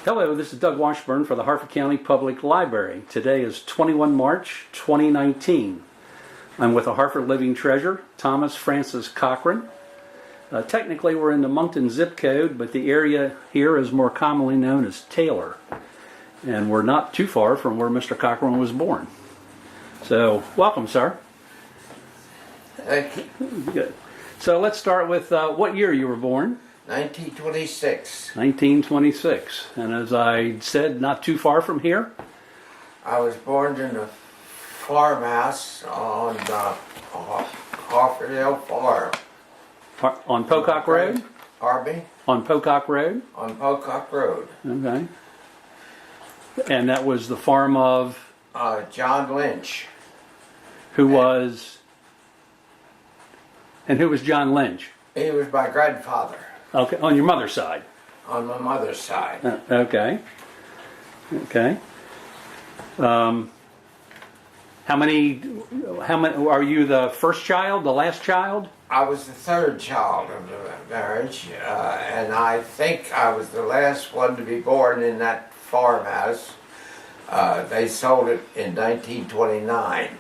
Hello, this is Doug Washburn for the Harford County Public Library. Today is 21 March 2019. I'm with the Harford Living Treasure, Thomas Francis Cochran. Technically we're in the Moncton zip code, but the area here is more commonly known as Taylor. And we're not too far from where Mr. Cochran was born. So, welcome, sir. Thank you. Good. So let's start with what year you were born. 1926. 1926. And as I said, not too far from here. I was born in a farmhouse on Harford Farm. On Pocock Road? Harvey? On Pocock Road? On Pocock Road. Okay. And that was the farm of? John Lynch. Who was John Lynch? He was my grandfather. Okay, on your mother's side? On my mother's side. Okay. Okay. How many, are you the first child, the last child? I was the third child of the marriage, and I think I was the last one to be born in that farmhouse. They sold it in 1929.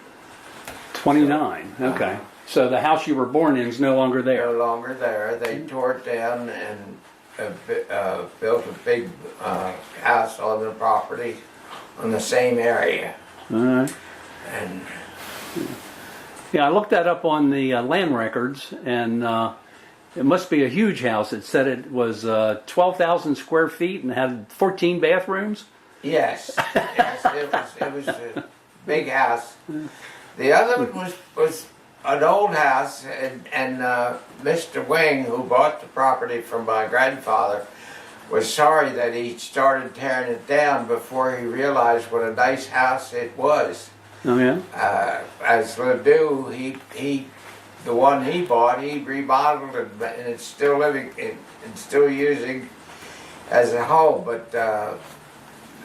29, okay. So the house you were born in is no longer there? No longer there. They tore it down and built a big house on the property on the same area. All right. And yeah, I looked that up on the land records, and it must be a huge house. It said it was 12,000 square feet and had 14 bathrooms. yes, it was a big house. The other one was an old house, and Mr. Wing, who bought the property from my grandfather, was sorry that he started tearing it down before he realized what a nice house it was. Oh yeah. As Ledoux, the one he bought, he remodeled it, and it's still living and still using as a home. But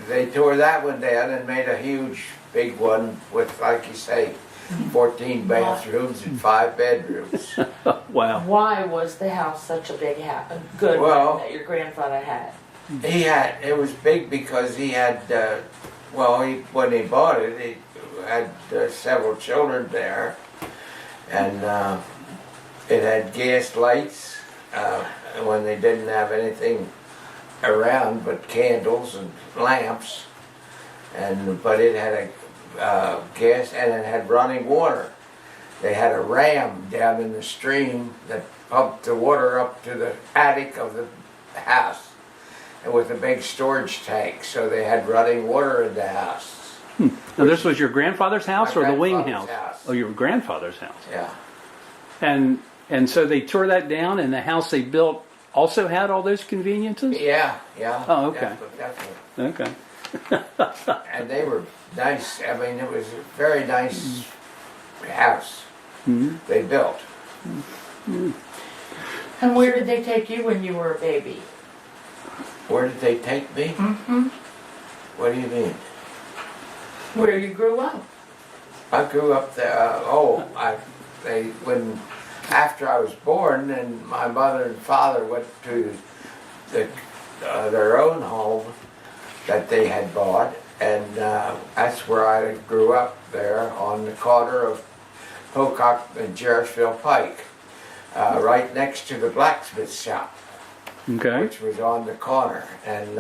they tore that one down and made a huge, big one with, like you say, 14 bathrooms and 5 bedrooms. Wow. Why was the house such a big good Well, one that your grandfather had? It was big because he had, when he bought it, he had several children there, and it had gas lights when they didn't have anything around but candles and lamps, but it had a gas, and it had running water. They had a ram down in the stream that pumped the water up to the attic of the house, and with a big storage tank, so they had running water in the house. Now this was your grandfather's house or the Wing grandfather's house. Oh, your grandfather's house. Yeah. And so they tore that down, and the house they built also had all those conveniences? Yeah. Oh, okay. Definitely. Okay. And they were nice. I mean, it was a very nice house they built. And where did they take you when you were a baby? When did they take me? Mm-hmm. What do you mean? Where you grew up? I grew up there. After I was born, and my mother and father went to their own home that they had bought, and that's where I grew up, there on the corner of Pocock and Jarrettsville Pike, right next to the blacksmith shop, Okay. which was on the corner. And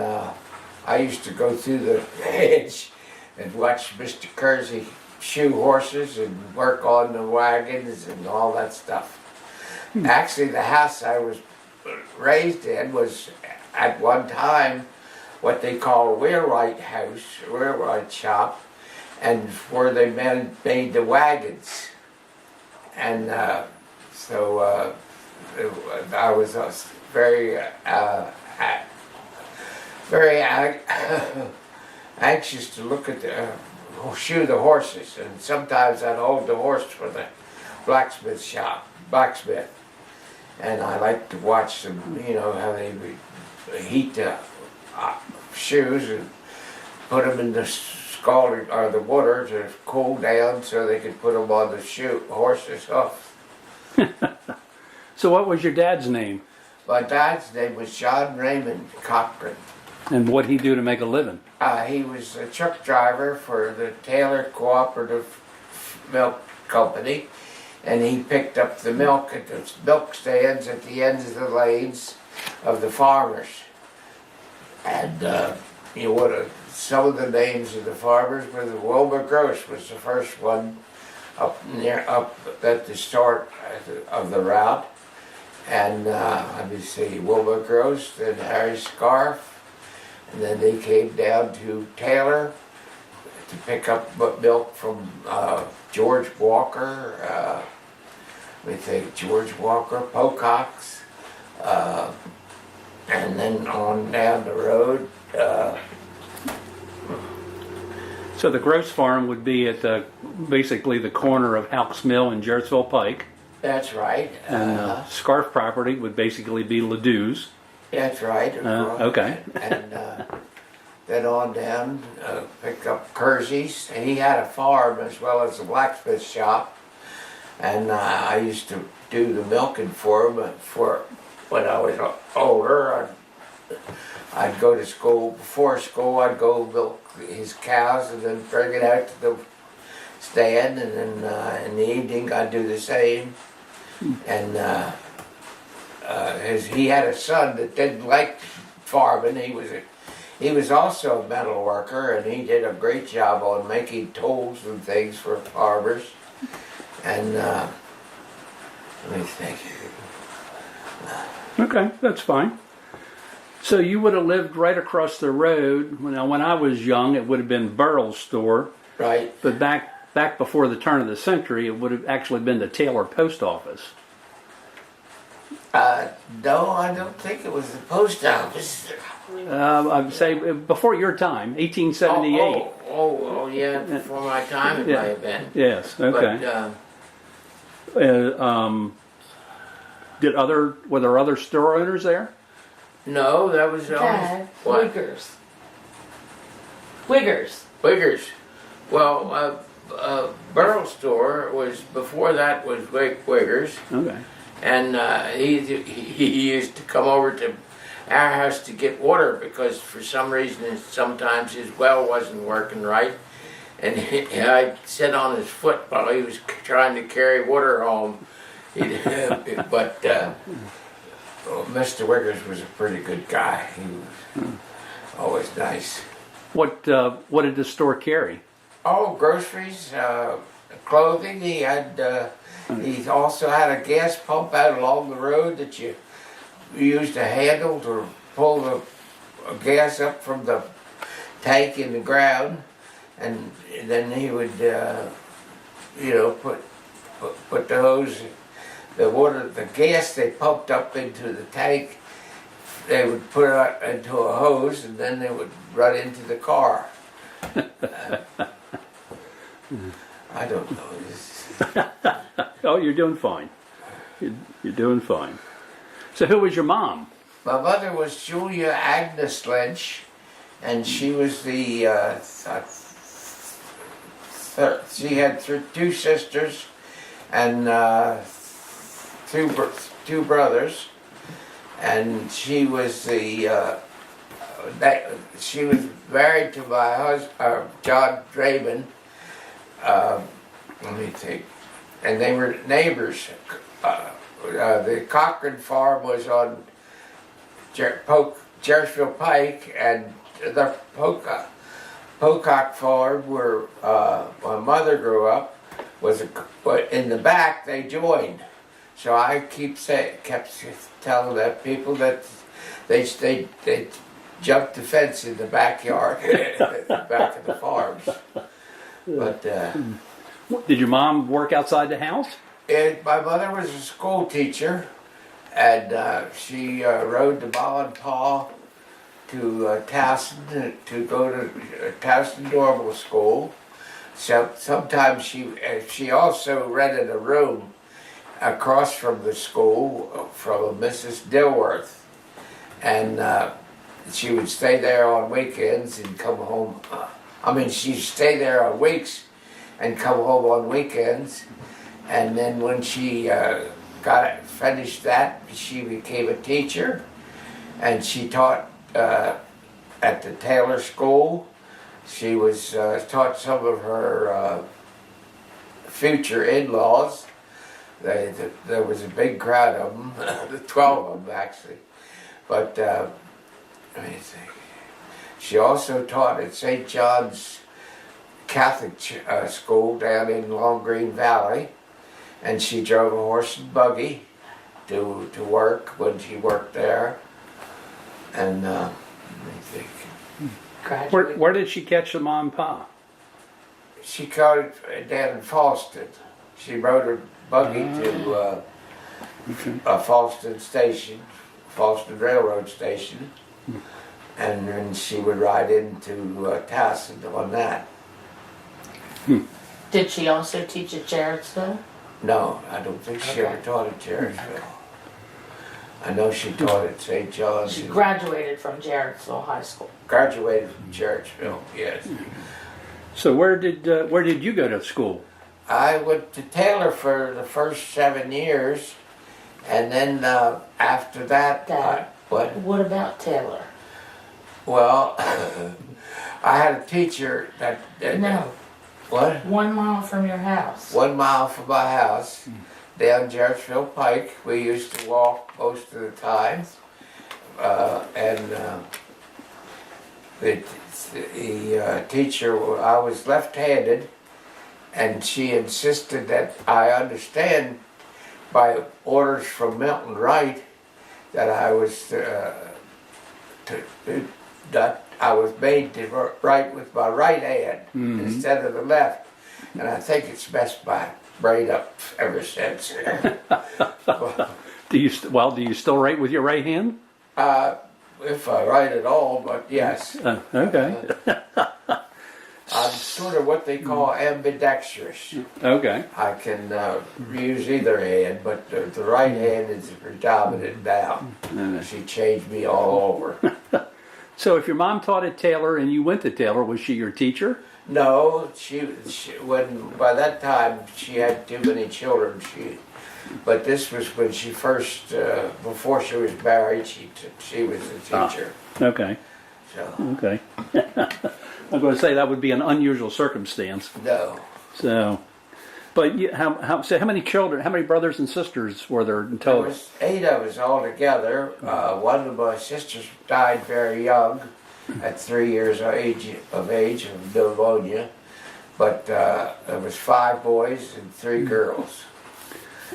I used to go through the hedge and watch Mr. Kersey shoe horses and work on the wagons and all that stuff. Actually, the house I was raised in was at one time what they call a wheelwright house, a wheelwright shop, and where they made the wagons. And so I was very anxious to look at shoe the horses, and sometimes I'd hold the horse for the blacksmith. And I like to watch them, how they would heat the shoes and put them in the scalding or the water to cool down so they could put them on the horse's hoof. So what was your dad's name? My dad's name was John Raymond Cochran. And what'd he do to make a living? He was a truck driver for the Taylor Cooperative Milk Company, and he picked up the milk at the milk stands at the ends of the lanes of the farmers. And some of the names of the farmers were the Wilbur Gross was the first one up at the start of the route. And let me see, Wilbur Gross, then Harry Scarf, and then they came down to Taylor to pick up milk from George Walker, let me think, George Walker, Pocock's, and then on down the road. So the Gross farm would be at basically the corner of Houck's Mill and Jarrettsville Pike. That's right. And Scarf property would basically be Ledoux's. That's right. Okay. And then on down, picked up Kersey's. And he had a farm as well as a blacksmith shop. And I used to do the milking for him for when I was older. I'd go to school. Before school, I'd go milk his cows and then bring it out to the stand. And then in the evening, I'd do the same. And he had a son that didn't like farming. He was also a metal worker, and he did a great job on making tools and things for farmers. And let me think. Okay, that's fine. So you would have lived right across the road. When I was young, it would have been Burrell's store. Right. But back before the turn of the century, it would have actually been the Taylor Post Office. No, I don't think it was the post office. I'd say before your time, 1878. Oh, yeah, before my time it might have been. Yes, okay. But, Were there other store owners there? no, that was Dad, what? Wiggers. Well, Burrell store was, before that was Wiggers. Okay. And he used to come over to our house to get water because for some reason sometimes his well wasn't working right. And I'd sit on his foot while he was trying to carry water home. But Mr. Wiggers was a pretty good guy. He was always nice. What did the store carry? Oh, groceries, clothing. He had. He also had a gas pump out along the road that you used a handle to pull the gas up from the tank in the ground, and then he would, put the hose, the water, the gas they pumped up into the tank. They would put it into a hose, and then they would run into the car. I don't know. Oh, you're doing fine. You're doing fine. So who was your mom? My mother was Julia Agnes Lynch, and she was the, she had two sisters and two brothers, and she was she was married to my husband, John Draymond. Let me think. And they were neighbors. The Cochran farm was on Jarrettsville Pike, and the Pocock farm, where my mother grew up, but in the back they joined. So I kept telling that people that they jumped the fence in the backyard, at the back of the farms. But Did your mom work outside the house? my mother was a school teacher, and she rode the Mall and Paw to Towson to go to Towson Normal School. So sometimes she also rented a room across from the school from a Mrs. Dilworth, and she would stay there on weekends and come home. She'd stay there on weeks and come home on weekends. And then when she finished that, she became a teacher, and she taught at the Taylor School. She was taught some of her future in-laws. There was a big crowd of them, 12 of them actually. But let me think. She also taught at St. John's Catholic School down in Long Green Valley, and she drove a horse and buggy to work when she worked there. And let me think. Where did she catch the mom and pa? She caught it down in Falston. She rode her buggy to Falston Station, Falston Railroad Station, and then she would ride into Towson on that. Did she also teach at Jarrettsville? No, I don't think she ever taught at Jarrettsville. I know she taught at St. John's. She graduated from Jarrettsville High School. Graduated from Jarrettsville, yes. So where did you go to school? I went to Taylor for the first 7 years, and then after that, Dad. what? What about Taylor? Well, I had a teacher that No, what? 1 mile from your house. 1 mile from my house, down Jarrettsville Pike. We used to walk most of the time, and the teacher, I was left-handed, and she insisted that I understand by orders from Milton Wright that I was that I was made to write with my right hand instead of the left, and I think it's messed my brain up ever since. Do you still write with your right hand? If I write at all, but yes. Okay. I'm sort of what they call ambidextrous. Okay. I can use either hand, but the right hand is predominant now. She changed me all over. So if your mom taught at Taylor and you went to Taylor, was she your teacher? No, she when by that time she had too many children. But this was when she first before she was married. She was a teacher. Okay. So Okay. I'm going to say that would be an unusual circumstance. no. So, but how many children, how many brothers and sisters were there in There total? was 8 of us all together. One of my sisters died very young, at 3 years of age of pneumonia. But there was 5 boys and 3 girls.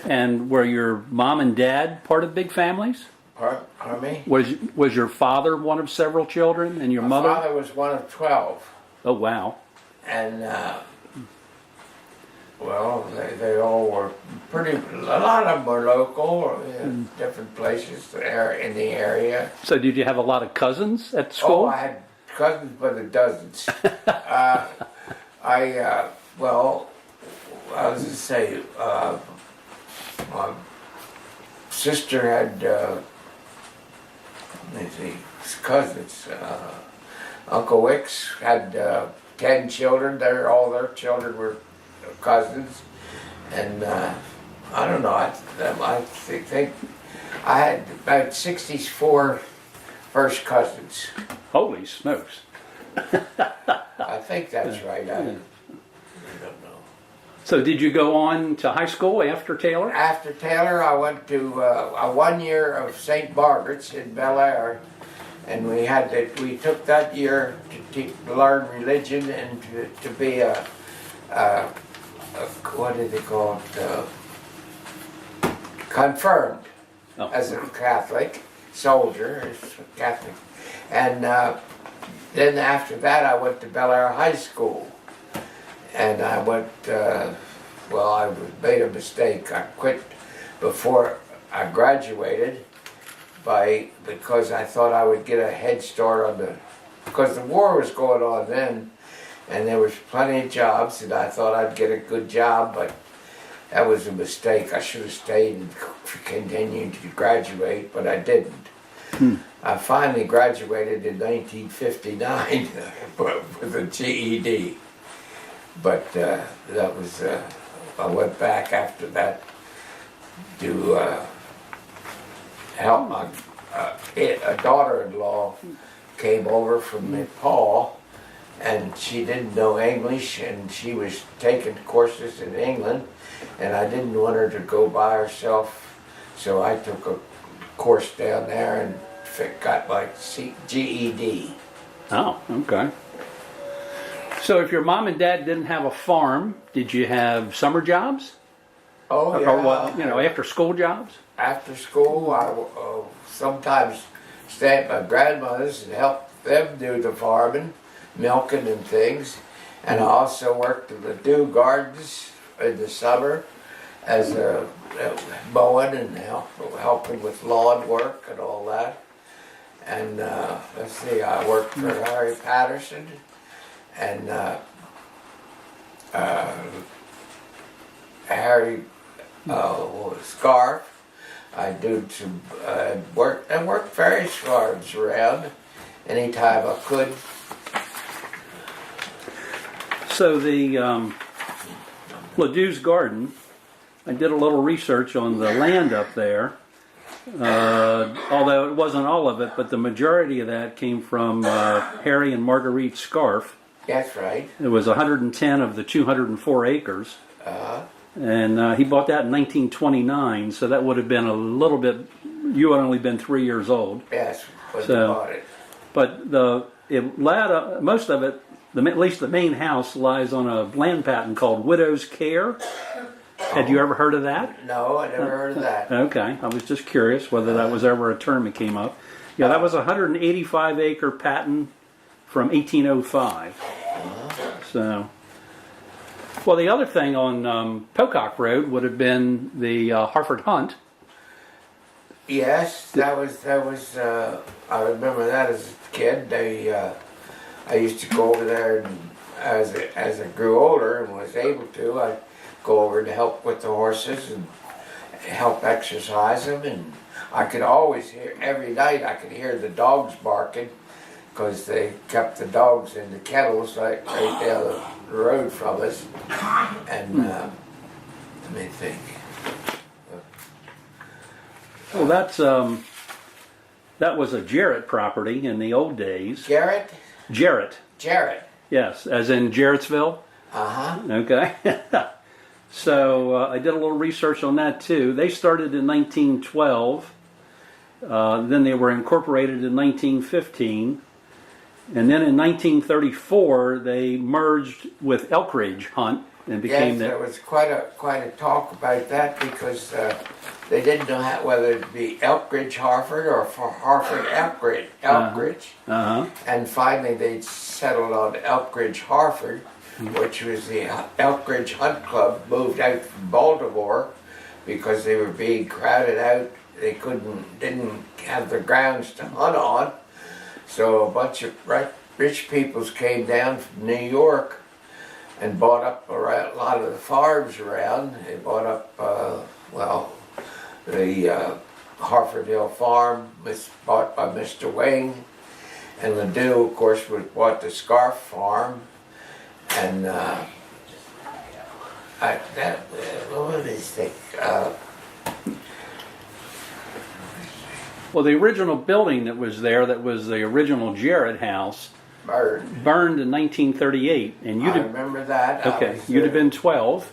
And were your mom and dad part of big families? Pardon me? Was your father one of several children, and your My mother? father was one of 12. Oh wow. And well, they all were a lot of them were local, different places in the area. So did you have a lot of cousins at Oh, school? I had cousins by the dozens. Well, I was to say, my sister had, let me see, cousins. Uncle Wicks had 10 children. All their children were cousins, and I don't know. I think I had about 64 first cousins. Holy smokes. I think that's right. I don't know. So did you go on to high school after Taylor? After Taylor, I went to a 1 year of St. Margaret's in Bel Air, and we took that year to learn religion and to be a what do they call it? Confirmed as a Catholic soldier, Catholic, and then after that I went to Bel Air High School, and I went. Well, I made a mistake. I quit before I graduated because I thought I would get a head start because the war was going on then, and there was plenty of jobs, and I thought I'd get a good job, but that was a mistake. I should have stayed and continued to graduate, but I didn't. I finally graduated in 1959 with a GED, but that was. I went back after that to help my a daughter-in-law came over from Nepal, and she didn't know English, and she was taking courses in England, and I didn't want her to go by herself, so I took a course down there and got my GED. Oh, okay. So if your mom and dad didn't have a farm, did you have summer jobs? Oh yeah. Or what, after school jobs? After school, I sometimes stay at my grandmother's and help them do the farming, milking and things. And I also worked in the Dew Gardens in the summer as a mowing and helping with lawn work and all that. And let's see, I worked for Harry Patterson and Harry Scarf. I do some work. I worked various farms around anytime I could. So the Ledoux's Garden, I did a little research on the land up there, although it wasn't all of it, but the majority of that came from Harry and Marguerite Scarf. That's right. It was 110 of the 204 acres. And he bought that in 1929, so that would have been a little bit, you had only been 3 years old. Yes, when So, I bought it. But most of it, at least the main house, lies on a land patent called Widow's Care. Had you ever heard of that? No, I never heard of that. Okay, I was just curious whether that was ever a term that came up. Yeah, that was a 185 acre patent from 1805. So, well, the other thing on Pocock Road would have been the Harford Hunt. Yes, that was. I remember that as a kid. I used to go over there, and as I grew older and was able to, I'd go over to help with the horses and help exercise them. And I could always hear, every night I could hear the dogs barking, because they kept the dogs in the kennels right down the road from us. And let me think. Well, that was a Jarrett property in the old days. Garrett? Jarrett. Jarrett. Yes, as in Jarrettsville. Uh-huh. Okay. So I did a little research on that too. They started in 1912. Then they were incorporated in 1915. And then in 1934, they merged with Elkridge Hunt and became there was quite a talk about that, because they didn't know whether it be Elkridge Harford or for Harford Elkridge. And finally they settled on Elkridge Harford, which was the Elkridge Hunt Club, moved out from Baltimore because they were being crowded out. They didn't have the grounds to hunt on. So a bunch of rich peoples came down from New York and bought up a lot of the farms around. They bought up, the Harford Hill Farm was bought by Mr. Wing, and Ledoux, of course, bought the Scarf Farm, and what is it? Well, the original building that was there, that was the original Jarrett house, burned in 1938, and I remember that. Okay, you'd have been 12.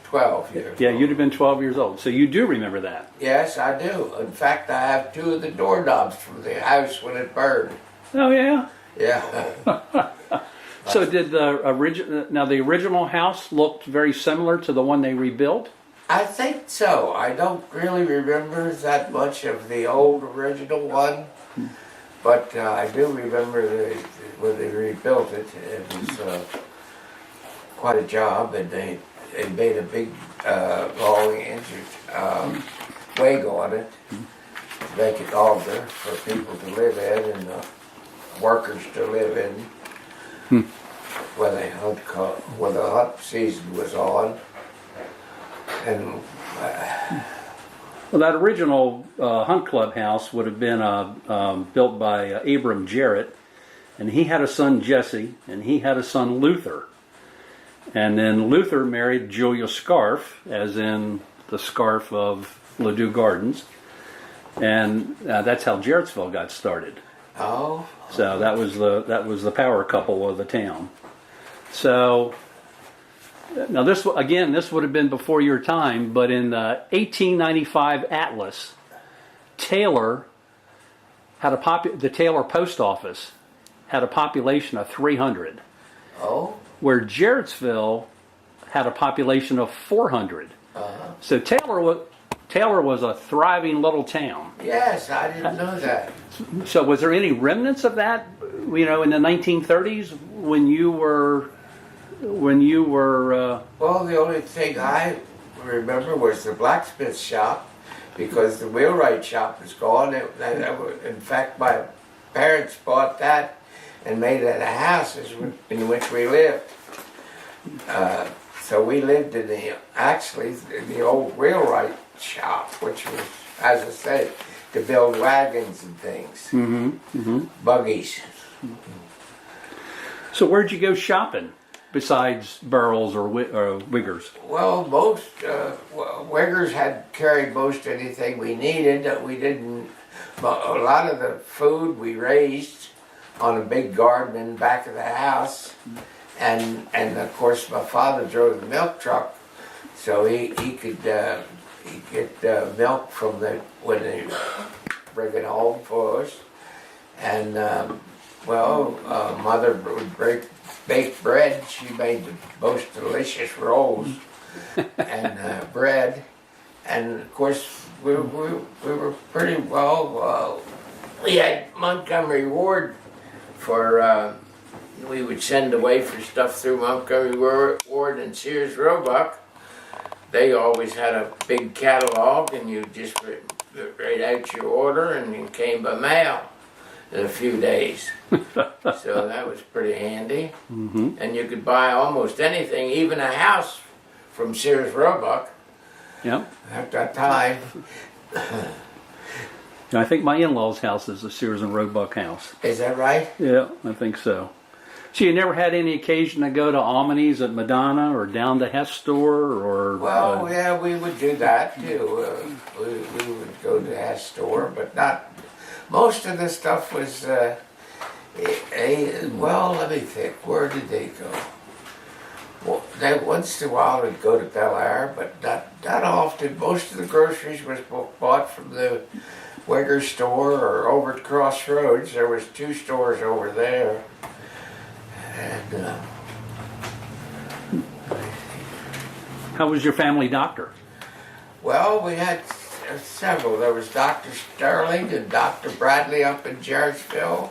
12 years. Yeah, you'd have been 12 years old. So you do remember that. Yes, I do. In fact, I have 2 of the doorknobs from the house when it burned. Oh yeah. Yeah. So did the original house looked very similar to the one they rebuilt? I think so. I don't really remember that much of the old original one, but I do remember when they rebuilt it. It was quite a job, and they made a big long-inch wag on it to make it longer for people to live in and workers to live in when the hunt season was on. And well, that original Hunt Club house would have been built by Abram Jarrett, and he had a son Jesse, and he had a son Luther. And then Luther married Julia Scarf, as in the scarf of Ledoux Gardens, and that's how Jarrettsville got started. Oh. So that was the power couple of the town. So now this would have been before your time, but in the 1895 Atlas, Taylor had the Taylor post office had a population of 300, Oh. where Jarrettsville had a population of 400. So Taylor was a thriving little town. Yes, I didn't know that. So was there any remnants of that, in the 1930s when you were? Well, the only thing I remember was the blacksmith shop, because the wheelwright shop was gone. In fact, my parents bought that and made it a house in which we lived. So we lived in the old wheelwright shop, which was, as I said, to build wagons and things, buggies. So where'd you go shopping besides Burrell's or Wiggers? Well, Wiggers had carried most anything we needed. We didn't. A lot of the food we raised on a big garden in the back of the house, and of course my father drove the milk truck, so he could get milk from when they bring it home for us, and mother would bake bread. She made the most delicious rolls and bread, and of course we were pretty well. We had Montgomery Ward for. We would send away for stuff through Montgomery Ward and Sears Roebuck. They always had a big catalog, and you just write out your order, and it came by mail in a few days. So that was pretty handy. Mm-hmm. And you could buy almost anything, even a house, from Sears Roebuck. Yep. At that time. I think my in-laws' house is the Sears and Roebuck house. Is that right? Yeah, I think so. So you never had any occasion to go to Almany's at Madonna or down to Hess store or? Well, yeah, we would do that too. We would go to the Hess store, but not. Most of the stuff was. Well, let me think. Where did they go? Well, once in a while we'd go to Bel Air, but not often. Most of the groceries was bought from the Wigger store or over at Crossroads. There was 2 stores over there. And how was your family doctor? well, we had several. There was Dr. Sterling and Dr. Bradley up in Jarrettsville,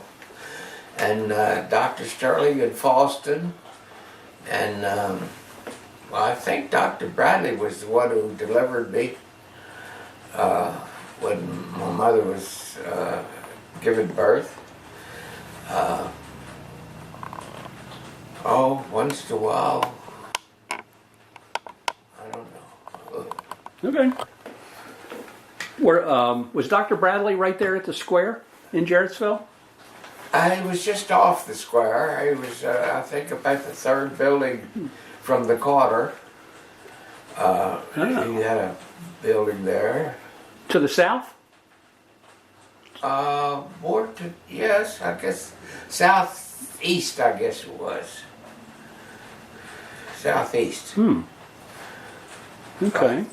and Dr. Sterling in Falston, and I think Dr. Bradley was the one who delivered me when my mother was giving birth. Once in a while, I don't know. Okay. Was Dr. Bradley right there at the square in Jarrettsville? I was just off the square. I was, I think, about the 3rd building from the corner. He had a building there. To the south? More to, yes, I guess, southeast, I guess it was. Southeast. Okay.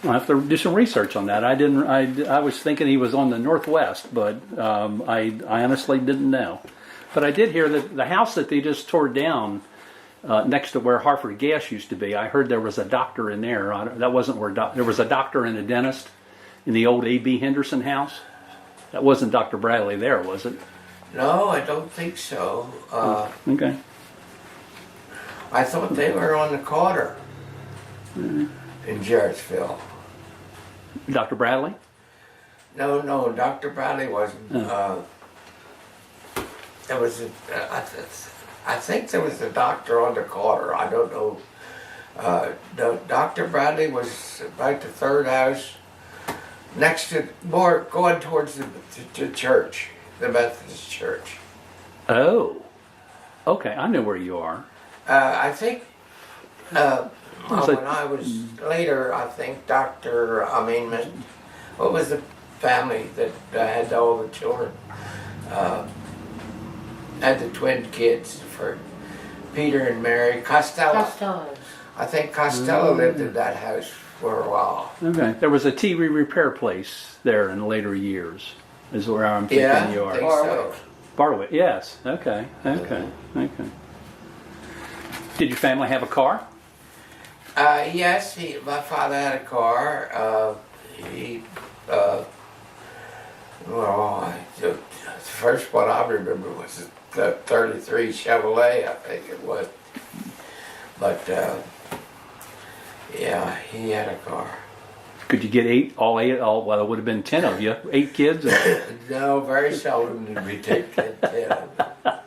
I'll have to do some research on that. I was thinking he was on the northwest, but I honestly didn't know. But I did hear that the house that they just tore down next to where Harford Gas used to be, I heard there was a doctor in there. That wasn't where there was a doctor and a dentist in the old A.B. Henderson house. That wasn't Dr. Bradley there, was it? No, I don't think so. Okay. I thought they were on the corner in Jarrettsville. Dr. Bradley? No, Dr. Bradley wasn't. There was I think there was a doctor on the corner. I don't know. Dr. Bradley was about the 3rd house, next to going towards the church, the Methodist church. Oh. Okay, I know where you are. I think when I was later, I think what was the family that had all the children. Had the twin kids for Peter and Mary Costello. Costello. I think Costello lived in that house for a while. Okay. There was a TV repair place there in later years, is where I'm thinking Yeah, you I are. think so. Barwick, yes. Okay. Okay. Did your family have a car? Yes, my father had a car. The first one I remember was the 33 Chevrolet, I think it was. But, yeah, he had a car. Could you get all eight? Well, it would have been 10 of you. 8 kids? No, very seldom did we take 10 of them.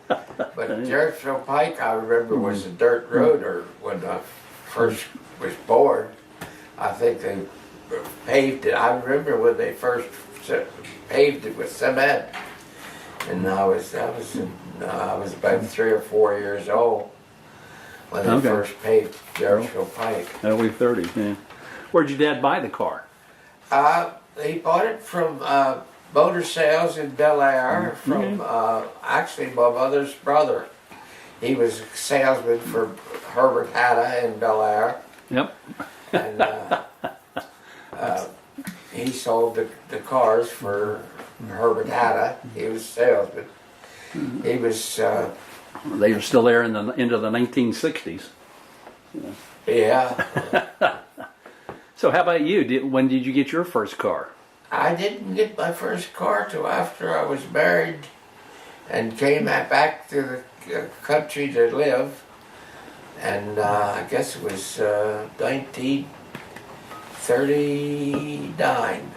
But Jarrettsville Pike, I remember, was a dirt road, or when I first was born. I think they paved it. I remember when they first paved it with cement. And I was about 3 or 4 years old when they first paved Jarrettsville Pike. Early 30s, yeah. Where'd your dad buy the car? He bought it from Motor Sales in Bel Air from actually my mother's brother. He was a salesman for Herbert Hatta in Bel Air. Yep. And he sold the cars for Herbert Hatta. He was a salesman. He was... They were still there in the into the 1960s. yeah. So how about you? When did you get your first car? I didn't get my first car till after I was married and came back to the country to live. And I guess it was 1939.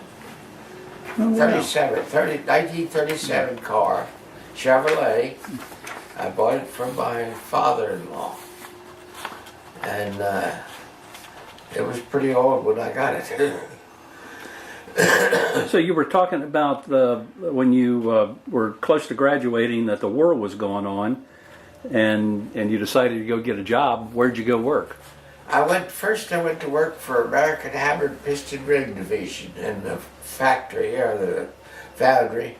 1937 car, Chevrolet. I bought it from my father-in-law. And it was pretty old when I got it. So you were talking about when you were close to graduating that the war was going on, and you decided to go get a job. Where'd you go work? I went to work for American Hammer Piston Ring Division in the factory, or the foundry,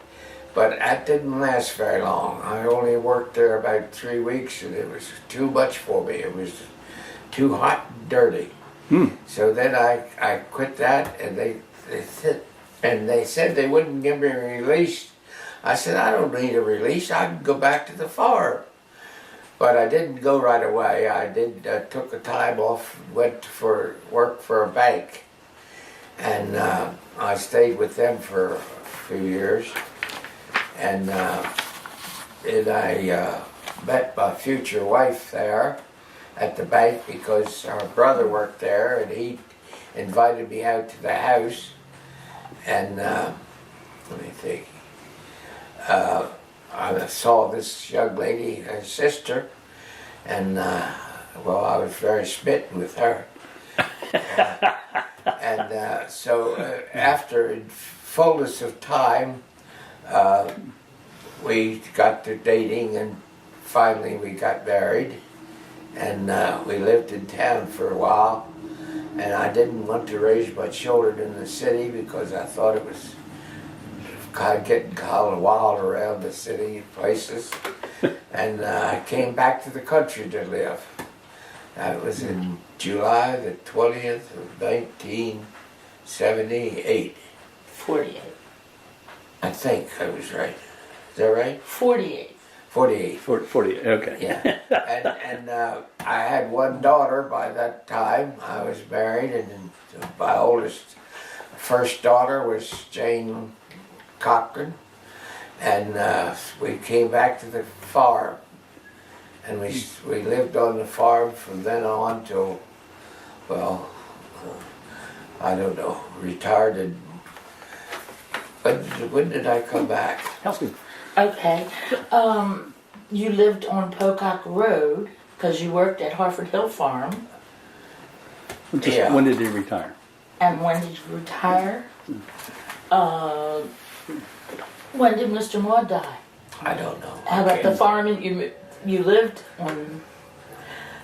but that didn't last very long. I only worked there about 3 weeks, and it was too much for me. It was too hot and dirty. So then I quit that, and they said they wouldn't give me a release. I said, I don't need a release. I can go back to the farm. But I didn't go right away. I took a time off, went for work for a bank, and I stayed with them for a few years. And then I met my future wife there at the bank because our brother worked there, and he invited me out to the house. And let me think. I saw this young lady, her sister, and well, I was very smitten with her. So after in fullness of time, we got to dating, and finally we got married, and we lived in town for a while. And I didn't want to raise my children in the city because I thought it was getting kind of wild around the city places. And I came back to the country to live. That was in July the 20th of 1978. 48. I think I was right. Is that right? 48. 48. 40, okay. Yeah. And I had one daughter by that time. I was married, and my first daughter was Jane Cochran, and we came back to the farm, and we lived on the farm from then on till, well, I don't know, retired. And when did I come back? How's good? Okay. You lived on Pocock Road because you worked at Harford Hill Farm. Yeah. When did you retire? And when did you retire? When did Mr. Maud die? I don't know. How about the farm you lived on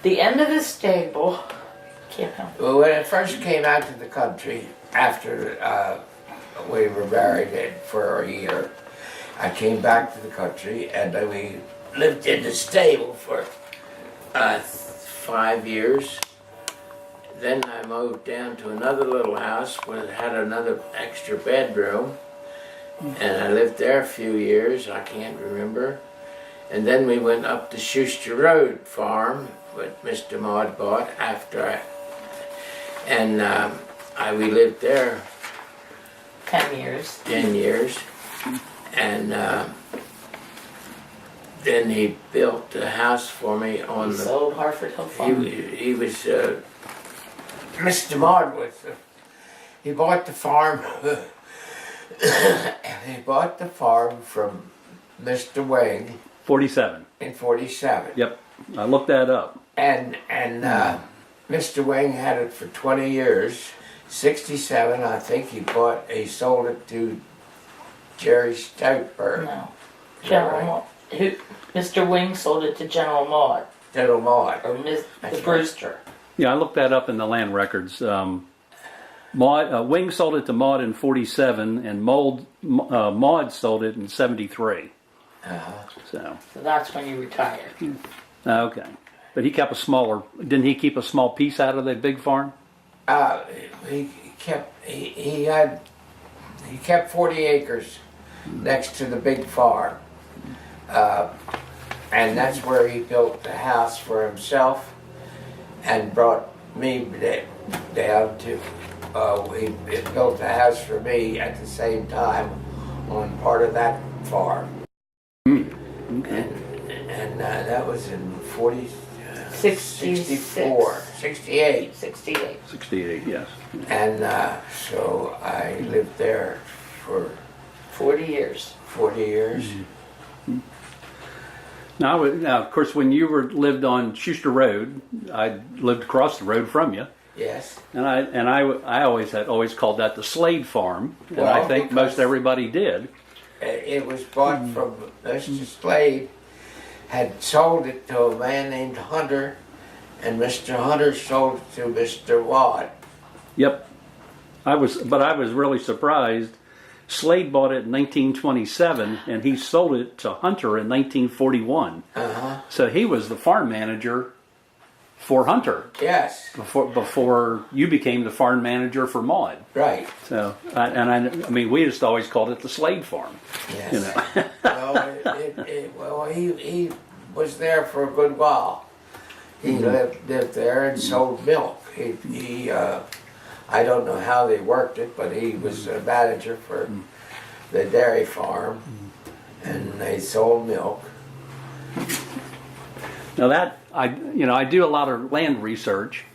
the end of the stable? Can't help. Well, when I first came out to the country after we were married for a year. I came back to the country and we lived in the stable for 5 years. Then I moved down to another little house where it had another extra bedroom. And I lived there a few years, I can't remember. And then we went up to Schuster Road farm, what Mr. Maud bought after we lived there 10 years. 10 years. And then he built a house for me on He the... sold Harford Hill Farm. He was, Mr. Maud was, he bought the farm, he bought the farm from Mr. Wing 47. in 47. Yep, I looked that up. And Mr. Wing had it for 20 years. 67, I think he sold it to Jerry Stoutberg. No. General Maud. Mr. Wing sold it to General Maud. General Maud. Or That's the Brewster. Yeah, I looked that up in the land records. Wing sold it to Maud in 47, and Maud sold it in 73. So that's when you retired. okay, but he kept didn't he keep a small piece out of the big farm? He kept 40 acres next to the big farm, and that's where he built the house for himself and brought me down to. He built a house for me at the same time on part of that farm. Okay. And that was in 64. 68. 68. 68, yes. And so I lived there for 40 years. 40 years. Now, of course, when you lived on Schuster Road, I lived across the road from you. Yes. And I always called that the Slade Farm, and Well, I think because- most everybody did. It was bought from Mr. Slade, had sold it to a man named Hunter, and Mr. Hunter sold it to Mr. Watt. Yep, I was really surprised. Slade bought it in 1927, and he sold it to Hunter in 1941. So he was the farm manager for Hunter Yes, before you became the farm manager for Maud. right. So, I mean, we just always called it the Slade Farm. Yes. You know. Well, he was there for a good while. He lived there and sold milk. I don't know how they worked it, but he was a manager for the dairy farm, and they sold milk. Now that I do a lot of land research,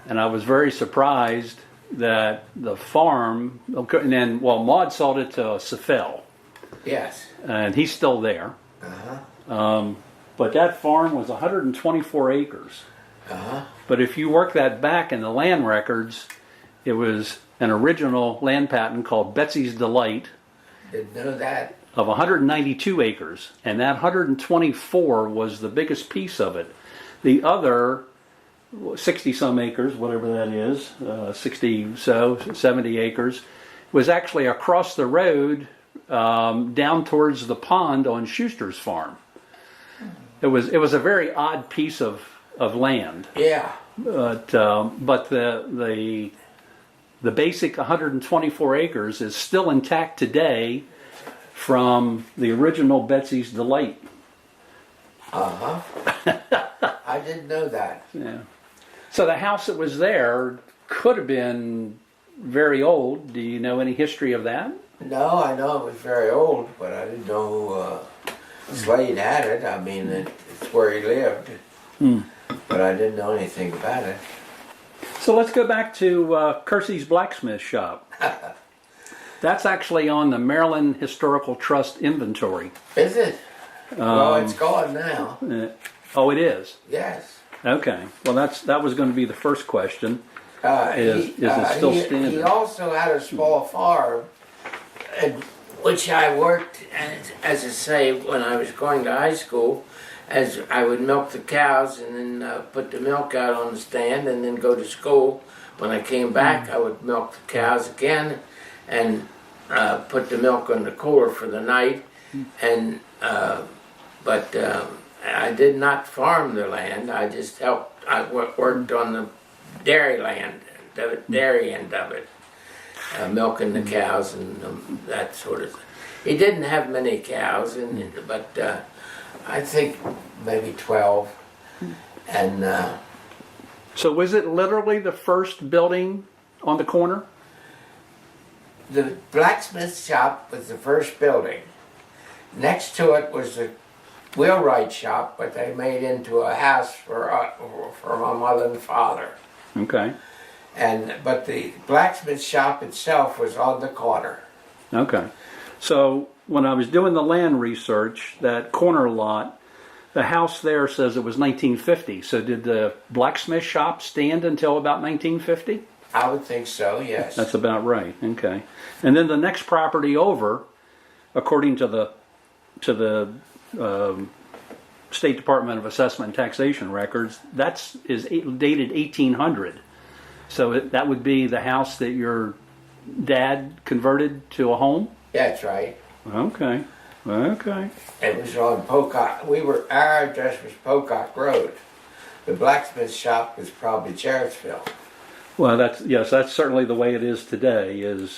and I was very surprised that the farm, and then Maud sold it to Safel, Yes. and he's still there. But that farm was 124 acres. But if you work that back in the land records, it was an original land patent called Betsy's Delight Didn't know that. of 192 acres, and that 124 was the biggest piece of it. The other 60 some acres, whatever that is, 70 acres, was actually across the road down towards the pond on Schuster's farm. It was a very odd piece of land. Yeah. But the basic 124 acres is still intact today from the original Betsy's Delight. I didn't know that. Yeah. So the house that was there could have been very old. Do you know any history of that? No, I know it was very old, but I didn't know Slade had it. I mean, it's where he lived. But I didn't know anything about it. So let's go back to Kersey's Blacksmith Shop. That's actually on the Maryland Historical Trust inventory. Is it? Well, it's gone now. Oh, it is? Yes. Okay. Well, that was going to be the first question. Is it still standing? He also had a small farm, which I worked, as I say, when I was going to high school, as I would milk the cows and then put the milk out on the stand and then go to school. When I came back, I would milk the cows again and put the milk in the cooler for the night, and but I did not farm the land. I just helped. I worked on the dairy land, the dairy end of it, milking the cows and that sort of thing. He didn't have many cows, but I think maybe 12. And So was it literally the first building on the corner? the blacksmith shop was the first building. Next to it was the wheelwright shop, but they made into a house for my mother and father. Okay. But the blacksmith shop itself was on the corner. Okay. So when I was doing the land research, that corner lot, the house there says it was 1950. So did the blacksmith shop stand until about 1950? I would think so, yes. That's about right. Okay. And then the next property over, according to the State Department of Assessment and Taxation records, is dated 1800. So that would be the house that your dad converted to a home? That's right. Okay. Okay. It was on Pocock. Our address was Pocock Road. The blacksmith shop was probably Jarrettsville. Well, that's certainly the way it is today. Let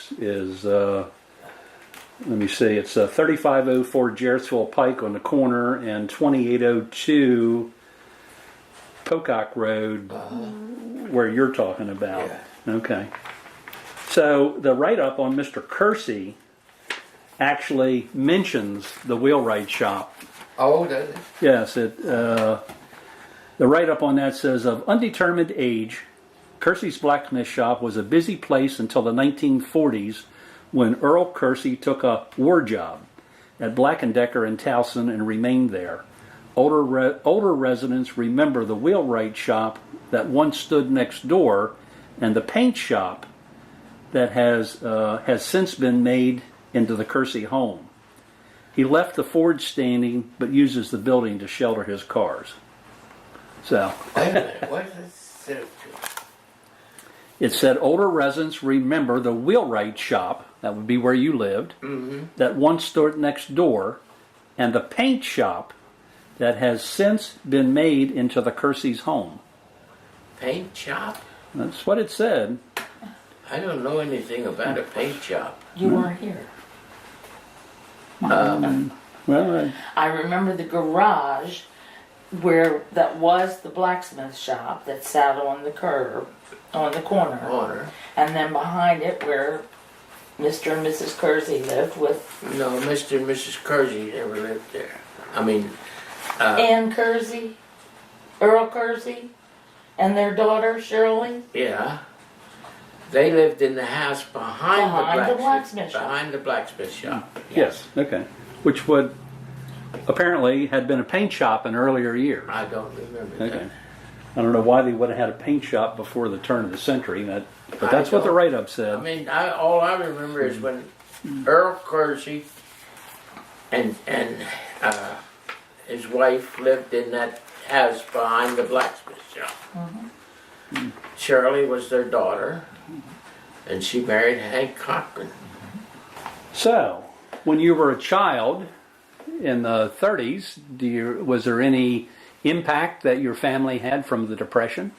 me see, it's 3504 Jarrettsville Pike on the corner and 2802 Pocock Road, where you're talking about. Yeah. Okay. So the write-up on Mr. Kersey actually mentions the wheelwright shop. Oh, does it? Yes, the write-up on that says, of undetermined age, Kersey's blacksmith shop was a busy place until the 1940s, when Earl Kersey took a war job at Black & Decker in Towson and remained there. Older residents remember the wheelwright shop that once stood next door and the paint shop that has since been made into the Kersey home. He left the Ford standing but uses the building to shelter his cars. So Wait a minute, what does it say? it said older residents remember the wheelwright shop, that would be where you lived, that once stood next door, and the paint shop that has since been made into the Kersey's home. Paint shop? That's what it said. I don't know anything about a paint shop. You weren't here. Well, I remember the garage that was the blacksmith shop that sat on the curb, on the corner. And then behind it where Mr. and Mrs. Kersey lived with... No, Mr. and Mrs. Kersey never lived there. I mean... Ann Kersey, Earl Kersey, and their daughter Shirley. Yeah. They lived in the house behind the blacksmith shop. Behind the blacksmith shop. yes, okay. Which would apparently had been a paint shop in earlier years. I don't remember Okay. that. I don't know why they would have had a paint shop before the turn of the century, but that's what the write-up said. I mean, all I remember is when Earl Kersey and his wife lived in that house behind the blacksmith shop. Shirley was their daughter, and she married Hank Cochran. So, when you were a child in the 30s, was there any impact that your family had from the Depression?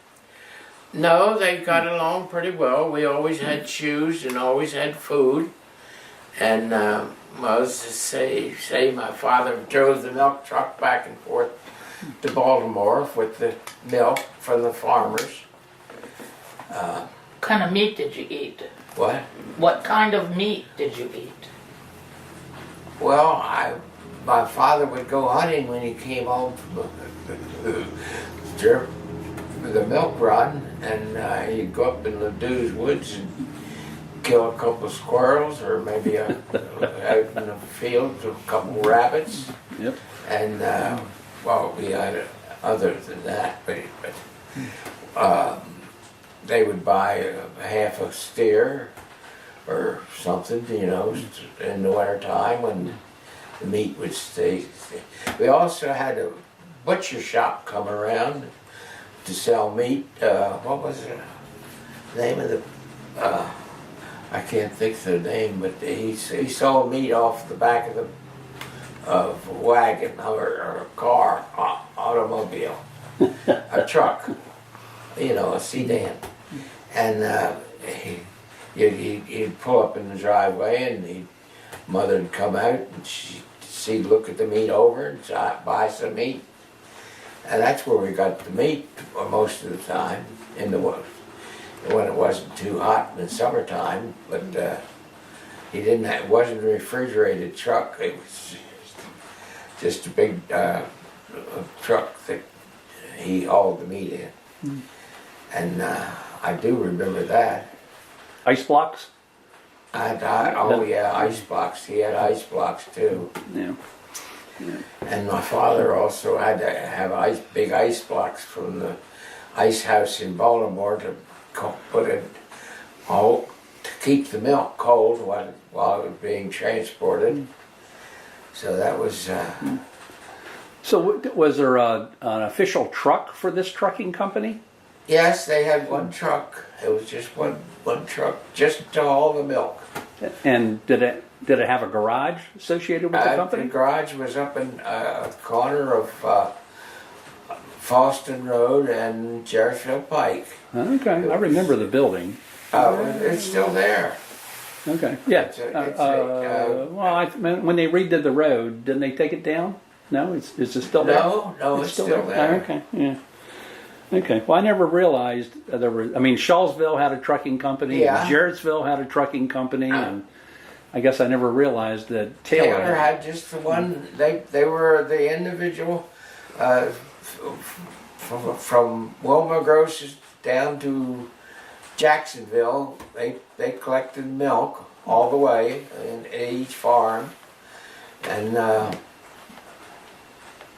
No, they got along pretty well. We always had shoes and always had food. And say my father drove the milk truck back and forth to Baltimore with the milk from the farmers. What kind of meat did you eat? What? What kind of meat did you eat? Well, my father would go hunting when he came home from the milk run, and he'd go up in the Dews Woods and kill a couple of squirrels, or maybe out in the fields a couple of rabbits. Yep. And we had other than that, but they would buy half a steer or something, in the winter time when the meat would stay. We also had a butcher shop come around to sell meat. What was the name of the I can't think of the name, but he sold meat off the back of a wagon or a car, automobile, a truck, a sedan. And he'd pull up in the driveway, and mother'd come out, and she'd look at the meat over and buy some meat. And that's where we got the meat most of the time, when it wasn't too hot in the summertime. But it wasn't a refrigerated truck. It was just a big truck that he hauled the meat in. And I do remember that. Ice blocks? Oh yeah, ice blocks. He had ice blocks too. Yeah. And my father also had to have big ice blocks from the ice house in Baltimore to put it to keep the milk cold while it was being transported. So that was. So was there an official truck for this trucking company? Yes, they had one truck. It was just one truck, just to haul the milk. And did it have a garage associated with the company? The garage was up in the corner of Fallston Road and Jarrettsville Pike. Okay, I remember the building. It's still there. Okay, yeah. When they redid the road, didn't they take it down? No, is it still there? No, it's still there. Okay, yeah. Okay, well, I never realized there were. I mean, Shawsville had a trucking company. Yeah. And Jarrettsville had a trucking company, and I guess I never realized that Taylor had just the one. They were the individual from Wilma Grosses down to Jacksonville. They collected milk all the way in each farm, and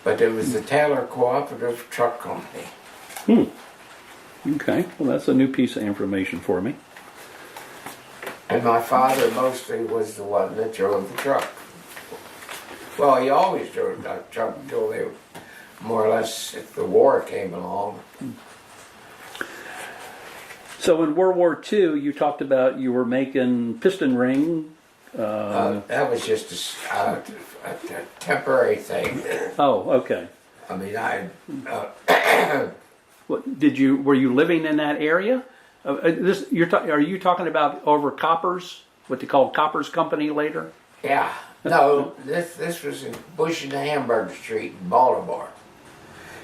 but it was the Taylor Cooperative Truck Company. Okay, well, that's a new piece of information for me. And my father mostly was the one that drove the truck. Well, he always drove that truck until they more or less, if the war came along. So in World War II, you talked about you were making piston ring. That was just a temporary thing. Oh, okay. I mean, What, were you living in that area? Are you talking about over Coppers? What they called Coppers Company later? Yeah. No, this was in Bush and Hamburg Street in Baltimore.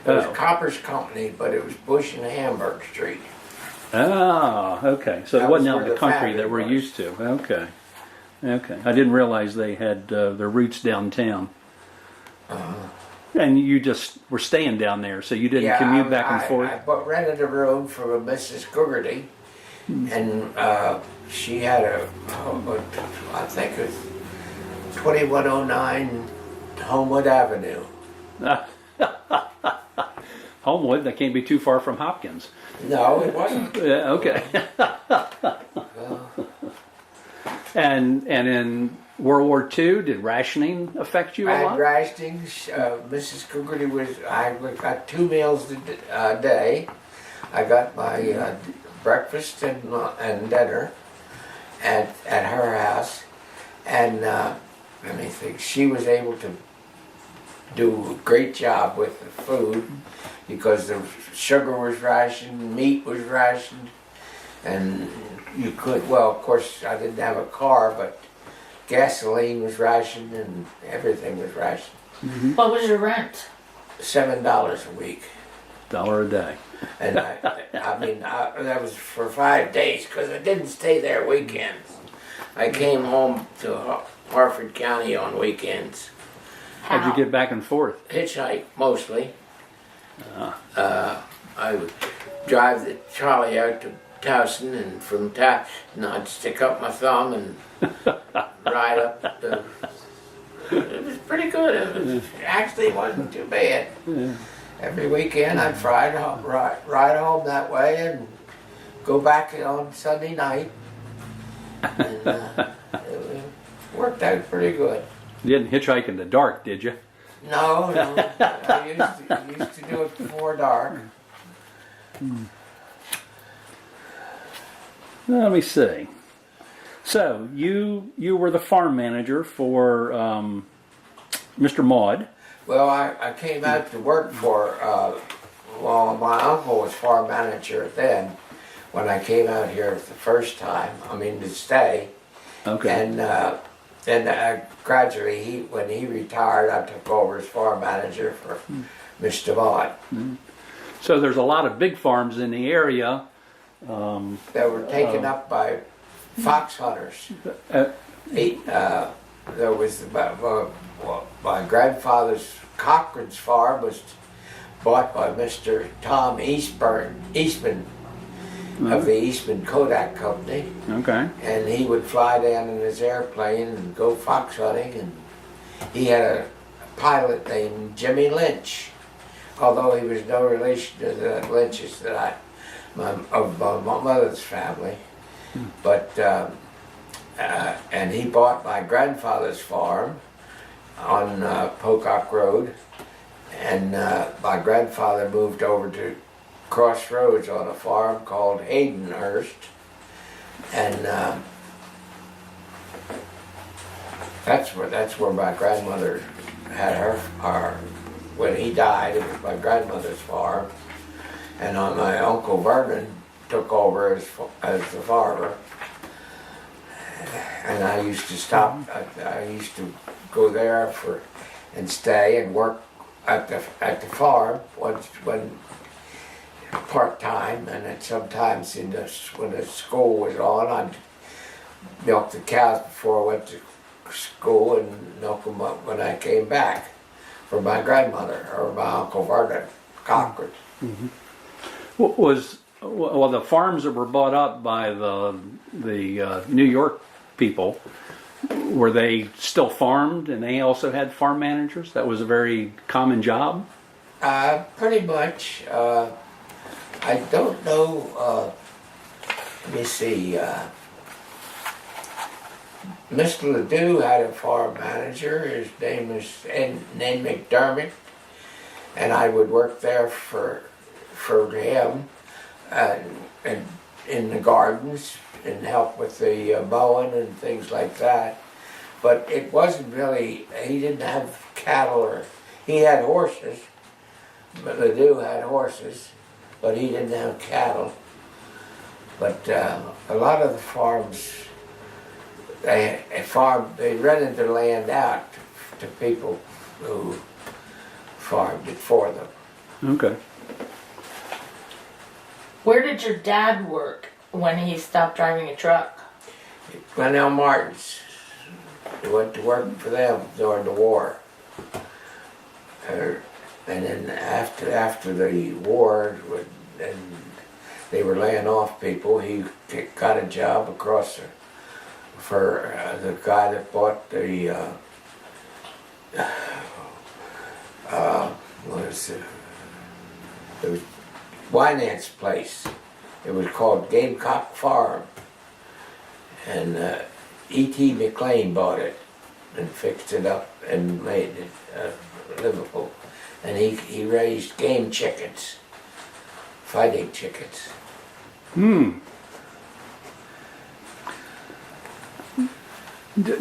It was Coppers Company, but it was Bush and Hamburg Street. Ah, okay. So it wasn't out in the country that we're used to. Okay. Okay. I didn't realize they had their roots downtown. And you just were staying down there, so you didn't commute back and forth? I rented a room from a Mrs. Cougherty, and she had I think it was 2109 Homewood Avenue. Homewood, that can't be too far from Hopkins. No, it wasn't. Okay. And in World War II, did rationing affect you a lot? Rationing. Mrs. Cougherty I got 2 meals a day. I got my breakfast and dinner at her house, and let me think. She was able to do a great job with the food because the sugar was rationed, meat was rationed, and you could. Well, of course, I didn't have a car, but gasoline was rationed and everything was rationed. Mm-hmm. What was your rent? $7 a week. $1 a day. And that was for 5 days because I didn't stay there weekends. I came home to Harford County on weekends. How'd you get back and forth? Hitchhike, mostly. I would drive the trolley out to Towson, and from Towson I'd stick up my thumb and ride up it was pretty good. It actually wasn't too bad. Yeah. Every weekend I'd ride home that way and go back on Sunday night. And it worked out pretty good. You didn't hitchhike in the dark, did you? No. I used to do it before dark. Let me see. So you were the farm manager for Mr. Maud. Well, I came out to work for, well, my uncle was farm manager then, when I came out here the first time, to stay. Okay. And then gradually, when he retired, I took over as farm manager for Mr. Vaught. So there's a lot of big farms in the area. That were taken up by fox hunters. There was my grandfather's Cochran's farm was bought by Mr. Tom Eastman of the Eastman Kodak Company. Okay. And he would fly down in his airplane and go fox hunting. And he had a pilot named Jimmy Lynch, although he was no relation to the Lynches that of my mother's family. But and he bought my grandfather's farm on Pocock Road, and my grandfather moved over to Crossroads on a farm called Haydenhurst, and that's where my grandmother had her when he died. It was my grandmother's farm, and my uncle Vernon took over as the farmer. And I used to stop. I used to go there and stay and work at the farm when part time, and then sometimes when the school was on, I'd milk the cows before I went to school and milk them up when I came back for my grandmother or my uncle Vernon Cochran. Mm-hmm. Well, the farms that were bought up by the New York people, were they still farmed and they also had farm managers? That was a very common job? Pretty much. I don't know, let me see, Mr. Ledoux had a farm manager. His name was named McDermott, and I would work there for him and in the gardens and help with the mowing and things like that. But it wasn't really, he didn't have cattle, he had horses, but Ledoux had horses, but he didn't have cattle. But a lot of the farms, they rented their land out to people who farmed it for them. Okay. Where did your dad work when he stopped driving a truck? Glenelg Martin's. He went to work for them during the war. And then after the war, and they were laying off people, he got a job across for the guy that bought the it was Winance place. It was called Gamecock Farm, and E.T. McLean bought it and fixed it up and made it livable. And he raised game chickens, fighting chickens.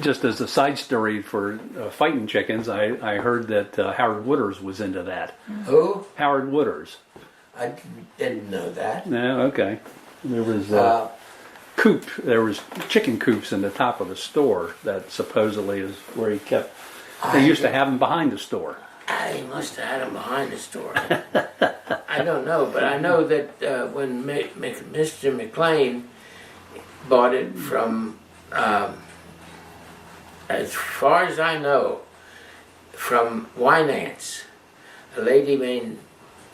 Just as a side story for fighting chickens, I heard that Howard Wooders was into that. Who? Howard Wooders. I didn't know that. No, okay. There was there was chicken coops in the top of the store that supposedly is where he kept. They used to have them behind the store. He must have had them behind the store. I don't know, but I know that when Mr. McLean bought it from, as far as I know, from Winance, a lady named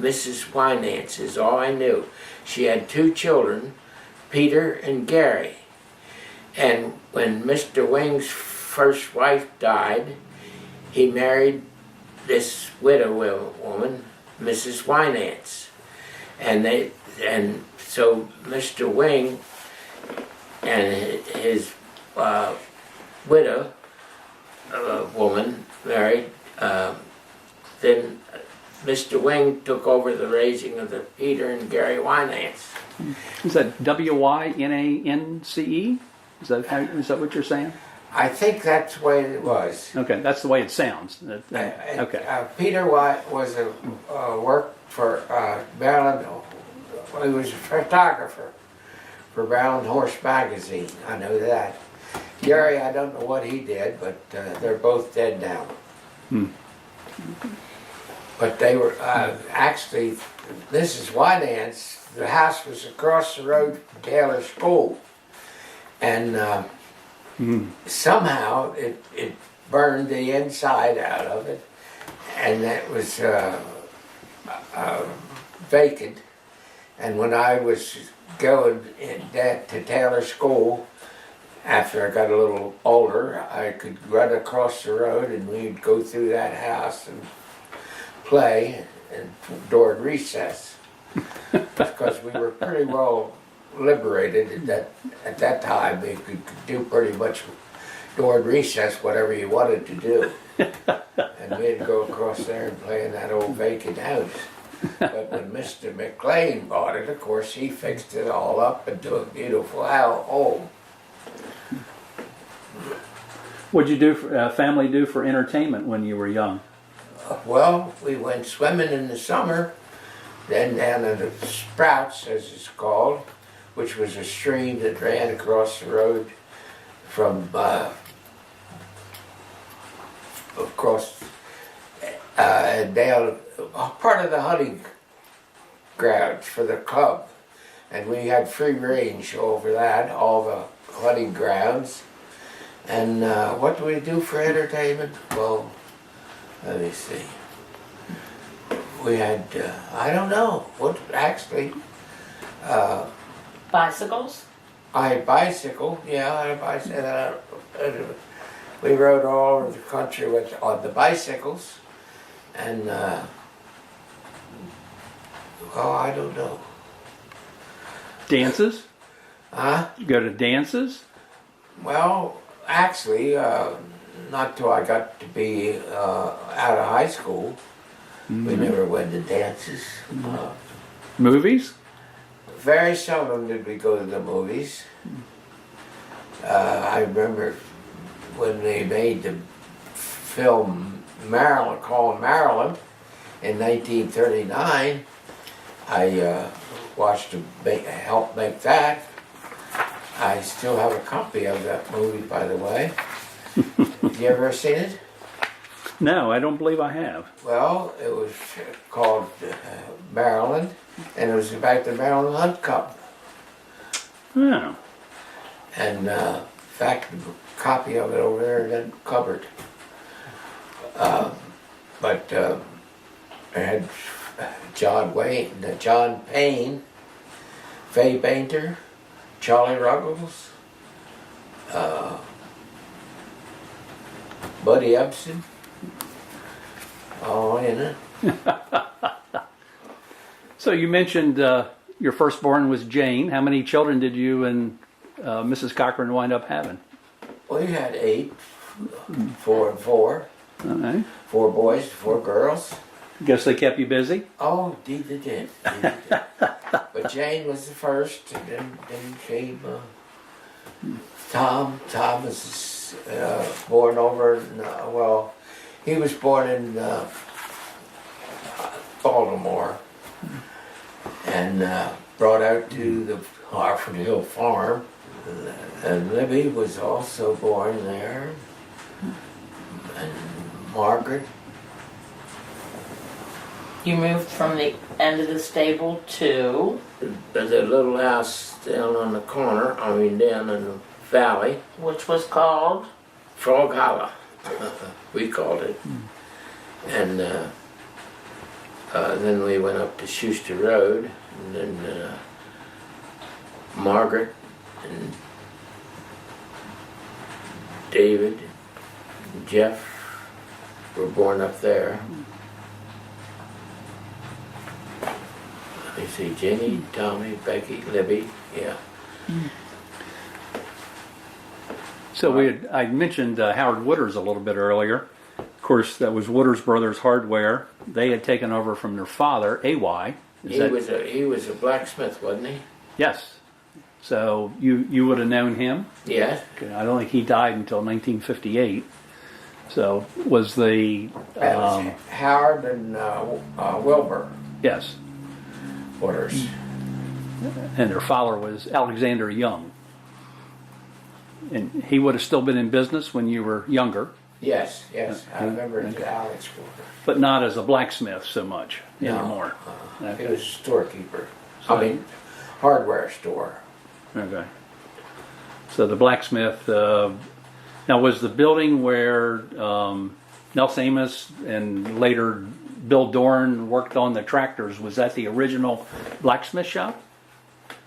Mrs. Winance is all I knew. She had 2 children, Peter and Gary. And when Mr. Wing's first wife died, he married this widow woman, Mrs. Winance. And so Mr. Wing and his widow woman married, then Mr. Wing took over the raising of the Peter and Gary Winance. Is that Winance? Is that what you're saying? I think that's the way it was. Okay, that's the way it sounds. Okay. Peter White was worked for Maryland. He was a photographer for Maryland Horse Magazine. I know that. Gary, I don't know what he did, but they're both dead now. But they were actually, this is Winans. The house was across the road from Taylor School. And somehow it burned the inside out of it. And it was vacant. And when I was going to Taylor School, after I got a little older, I could run across the road and we'd go through that house and play and during recess. Because we were pretty well liberated at that time. We could do pretty much during recess whatever you wanted to do. And we'd go across there and play in that old vacant house. But when Mr. McLean bought it, of course, he fixed it all up into a beautiful home. What'd you do? Family do for entertainment when you were young? Well, we went swimming in the summer, then down in the Sprouts, as it's called, which was a stream that ran across the road from down part of the hunting grounds for the club, and we had free range over that, all the hunting grounds. And what do we do for entertainment? Well, let me see. We had, I don't know, what actually. Bicycles? I had bicycle, yeah, I had bicycle. We rode all over the country on the bicycles. And, well, I don't know. Dances? Huh? You go to dances? Well, actually, not till I got to be out of high school. We never went to dances. Movies? Very seldom did we go to the movies. I remember when they made the film Maryland, called Maryland, in 1939. I watched them help make that. I still have a copy of that movie, by the way. Have you ever seen it? No, I don't believe I have. Well, it was called Maryland, and it was about the Maryland Hunt Cup. Oh. And in fact, a copy of it over there in that cupboard. But I had John Payne, Fay Bainter, Charlie Ruggles, Buddy Ebsen. Oh, in it. So you mentioned your firstborn was Jane. How many children did you and Mrs. Cochran wind up having? We had 8, 4 and 4. All right. 4 boys, 4 girls. Guess they kept you busy? Oh, indeed they did. But Jane was the first, and then came Tom. Tom was born over in, well, he was born in Baltimore and brought out to the Harford Hill farm. And Libby was also born there, and Margaret. You moved from the end of the stable to? There's a little house down on the corner, down in the valley. Which was called? Frog Hollow, we called it. And then we went up to Schuster Road, and then Margaret and David and Jeff were born up there. Let me see, Jenny, Tommy, Becky, Libby, yeah. So I mentioned Howard Wooders a little bit earlier. Of course, that was Wooders Brothers Hardware. They had taken over from their father, A.Y. He was a blacksmith, wasn't he? Yes. So you would have known him. Yes. Okay, I don't think he died until 1958. So was the That was Howard and Wilbur yes, Waters. and their father was Alexander Young, and he would have still been in business when you were younger, Yes, I remember Alex Wilbur. but not as a blacksmith so much anymore. He Okay. was a storekeeper. So- I mean, hardware store. Okay. So the blacksmith. Now, was the building where Nelson Amos and later Bill Dorn worked on the tractors? Was that the original blacksmith shop?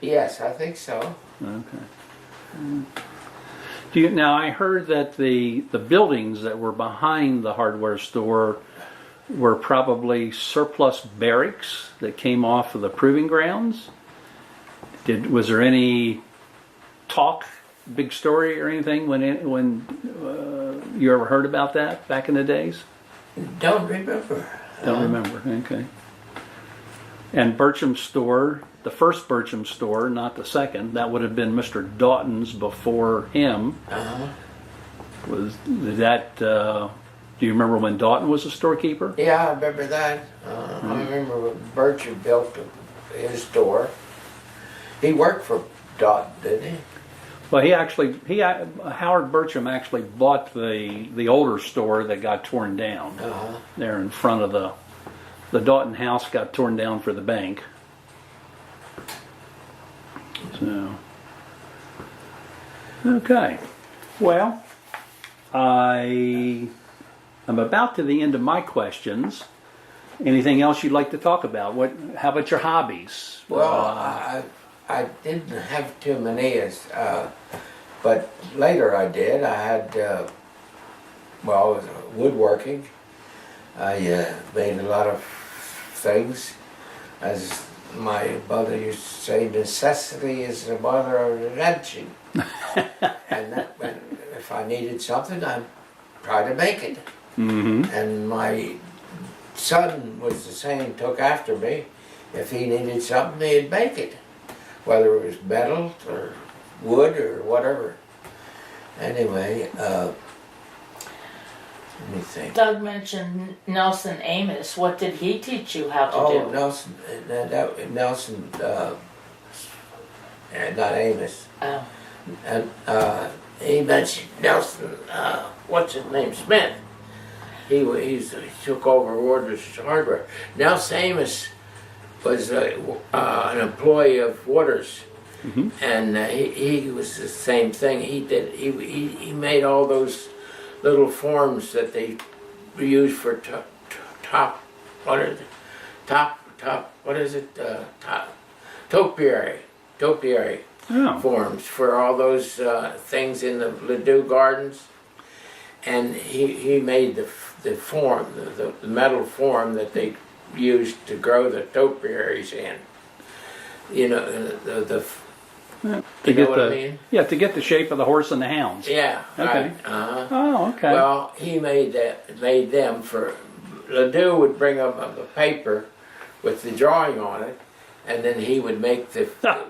Yes, I think so. Okay. Now I heard that the buildings that were behind the hardware store were probably surplus barracks that came off of the proving grounds. Was there any talk, big story or anything when you ever heard about that back in the days? Don't remember. Don't remember. Okay. And Bircham's store, the first Bircham store, not the second, that would have been Mr. Doughton's before him. Was that? Do you remember when Doughton was a storekeeper? Yeah, I remember that. I remember when Bertram built his store. He worked for Doughton, didn't he? Well, Howard Bircham actually bought the older store that got torn down there in front of the Doughton house. Got torn down for the bank. So, okay. Well, I'm about to the end of my questions. Anything else you'd like to talk about? How about your hobbies? Well, I didn't have too many, but later I did. I had, woodworking. I made a lot of things. As my mother used to say, necessity is the mother of invention. And if I needed something, I'd try to make it. Mm-hmm. And my son was the same, took after me. If he needed something, he'd make it. Whether it was metal or wood or whatever. Anyway, let me think. Doug mentioned Nelson Amos. What did he teach you how to do? Nelson, not Amos. Oh. And he mentioned Nelson, what's his name, Smith. He took over Waters Hardware. Nelson Amos was an employee of Waters, and he was the same thing. He made all those little forms that they use for topiary forms for all those things in the Ledoux Gardens, and he made the form, the metal form that they used to grow the topiaries in. You know, what I mean? Yeah, to get the shape of the horse and the hounds. Yeah. Okay. Right. Oh, okay. Well, he made them for Ledoux would bring up the paper with the drawing on it, and then he would make the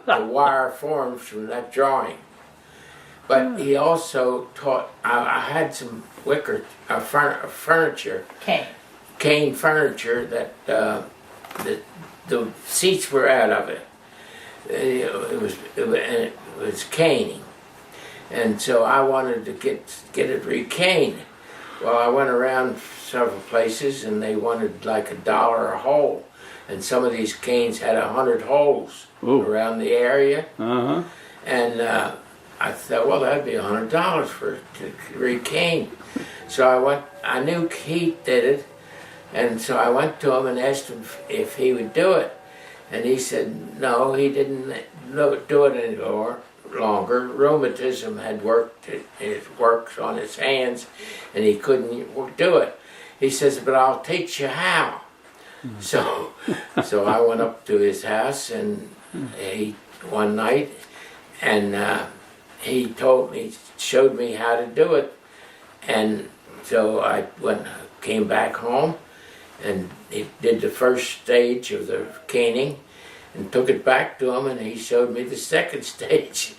wire forms from that drawing. But he also taught. I had some furniture. Cane furniture that the seats were out of it. It was caning, and so I wanted to get it recaned. Well, I went around several places, and they wanted like $1 a hole, and some of these canes had 100 holes around the area. And I thought, well, that'd be $100 to recane. So I knew Keith did it. And so I went to him and asked him if he would do it. And he said no, he didn't do it any longer. Rheumatism had worked on his hands, and he couldn't do it. He says, but I'll teach you how. So I went up to his house and one night, and he showed me how to do it. And so I came back home, and he did the first stage of the caning, and took it back to him, and he showed me the second stage.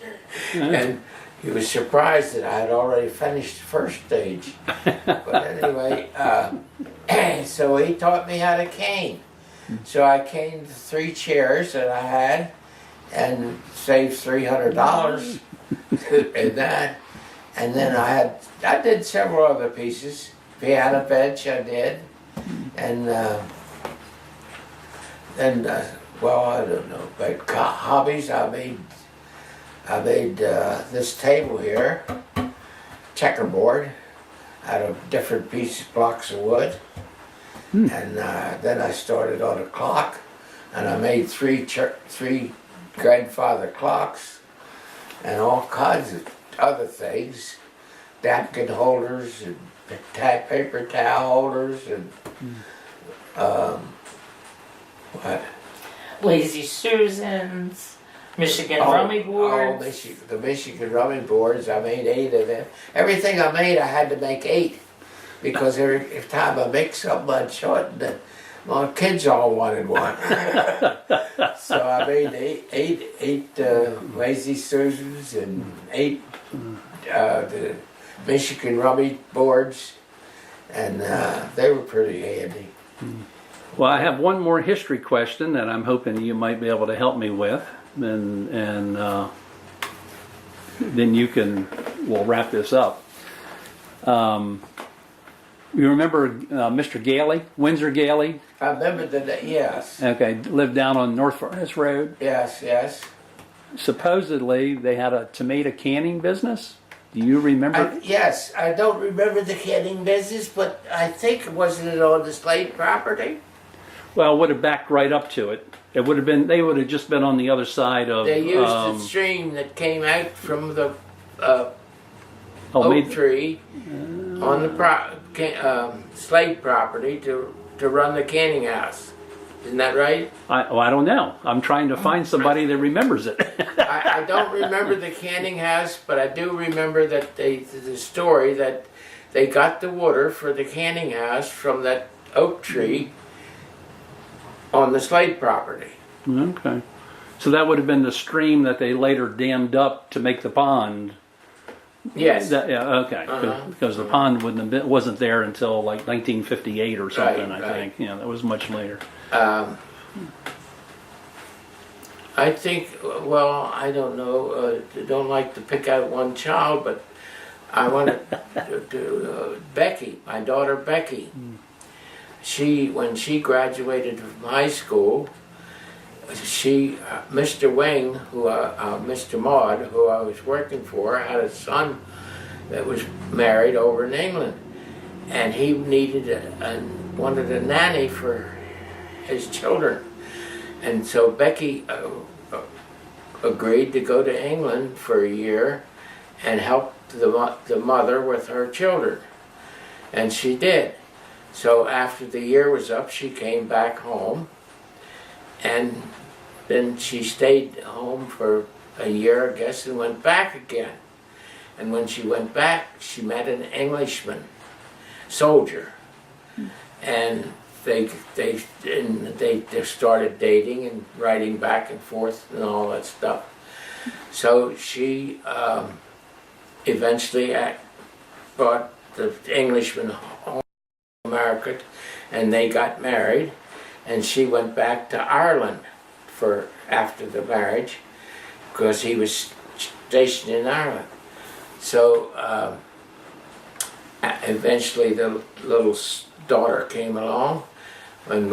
And he was surprised that I had already finished the first stage. But anyway, so he taught me how to cane. So I caned the 3 chairs that I had and saved $300 in that. And then I did several other pieces. Piano bench I did. And well, I don't know, but hobbies, I made this table here, checkerboard, out of different pieces, blocks of wood. And then I started on a clock, and I made 3 grandfather clocks, and all kinds of other things, napkin holders, and paper towel holders, and what? Lazy Susans, Michigan rummy boards. The Michigan rummy boards, I made 8 of them. Everything I made, I had to make 8. Because every time I make something, I'd show it, and my kids all wanted one. So I made eight Lazy Susans and 8 the Michigan rummy boards, and they were pretty handy. Well, I have one more history question that I'm hoping you might be able to help me with, and then we'll wrap this up. You remember Mr. Gailey, Windsor Gailey? I remember that, yes. Okay, lived down on North Furnace Road. Yes. Supposedly, they had a tomato canning business. Do you remember? Yes, I don't remember the canning business, but I think, wasn't it on the Slade property? Well, it would have backed right up to it. It would have been. They would have just been on the other side of. They used the stream that came out from the oak tree on the Slade property to run the canning house. Isn't that right? I don't know. I'm trying to find somebody that remembers it. I don't remember the canning house, but I do remember that the story that they got the water for the canning house from that oak tree on the Slade property. Okay. So that would have been the stream that they later dammed up to make the pond. Yes. Okay. Because the pond wasn't there until like 1958 or something, I think. Yeah, that was much later. I think, well, I don't know, don't like to pick out one child, but I want to Becky, my daughter Becky. When she graduated from high school, Mr. Wing, Mr. Maud, who I was working for, had a son that was married over in England, and he wanted a nanny for his children, and so Becky agreed to go to England for a year and help the mother with her children, and she did. So after the year was up, she came back home, and then she stayed home for a year, I guess, and went back again. And when she went back, she met an Englishman, soldier, and they started dating and writing back and forth and all that stuff. So she eventually brought the Englishman home to America, and they got married, and she went back to Ireland after the marriage, because he was stationed in Ireland. So eventually the little daughter came along, when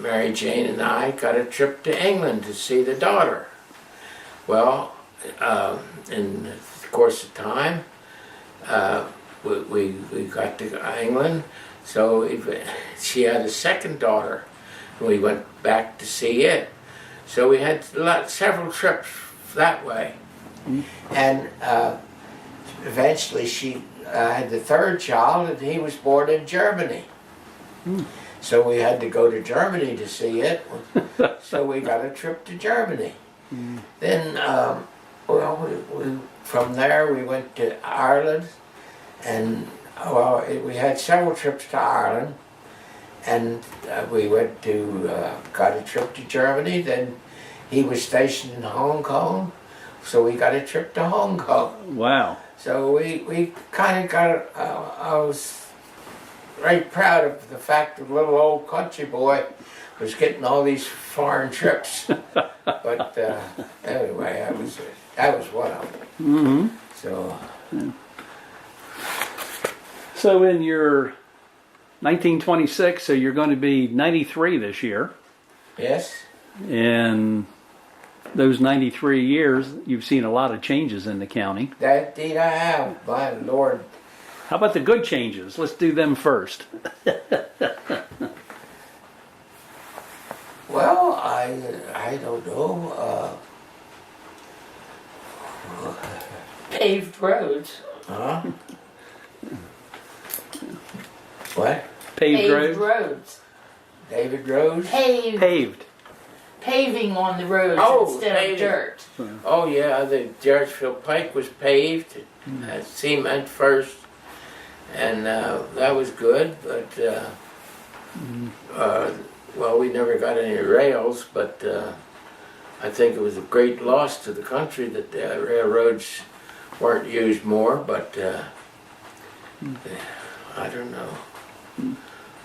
Mary Jane and I got a trip to England to see the daughter. Well, in the course of time, we got to England, so she had a second daughter, and we went back to see it. So we had several trips that way. And eventually she had the third child, and he was born in Germany. So we had to go to Germany to see it. So we got a trip to Germany. Then, from there we went to Ireland, and we had several trips to Ireland, and we got a trip to Germany. Then he was stationed in Hong Kong, so we got a trip to Hong Kong. Wow. So we kind of got, I was very proud of the fact that little old country boy was getting all these foreign trips. But anyway, that was one of them. Mm-hmm. So. So in your 1926, so you're going to be 93 this year. Yes. In those 93 years, you've seen a lot of changes in the county. That indeed I have, my Lord. How about the good changes? Let's do them first. Well, I don't know. Paved roads. Huh? What? Paved roads? roads. David Rose? Paved. Paving on the roads Oh, instead paving. of dirt. Oh yeah, the Georgefield Pike was paved, cement first, and that was good. But well, we never got any rails. But I think it was a great loss to the country that the railroads weren't used more. But I don't know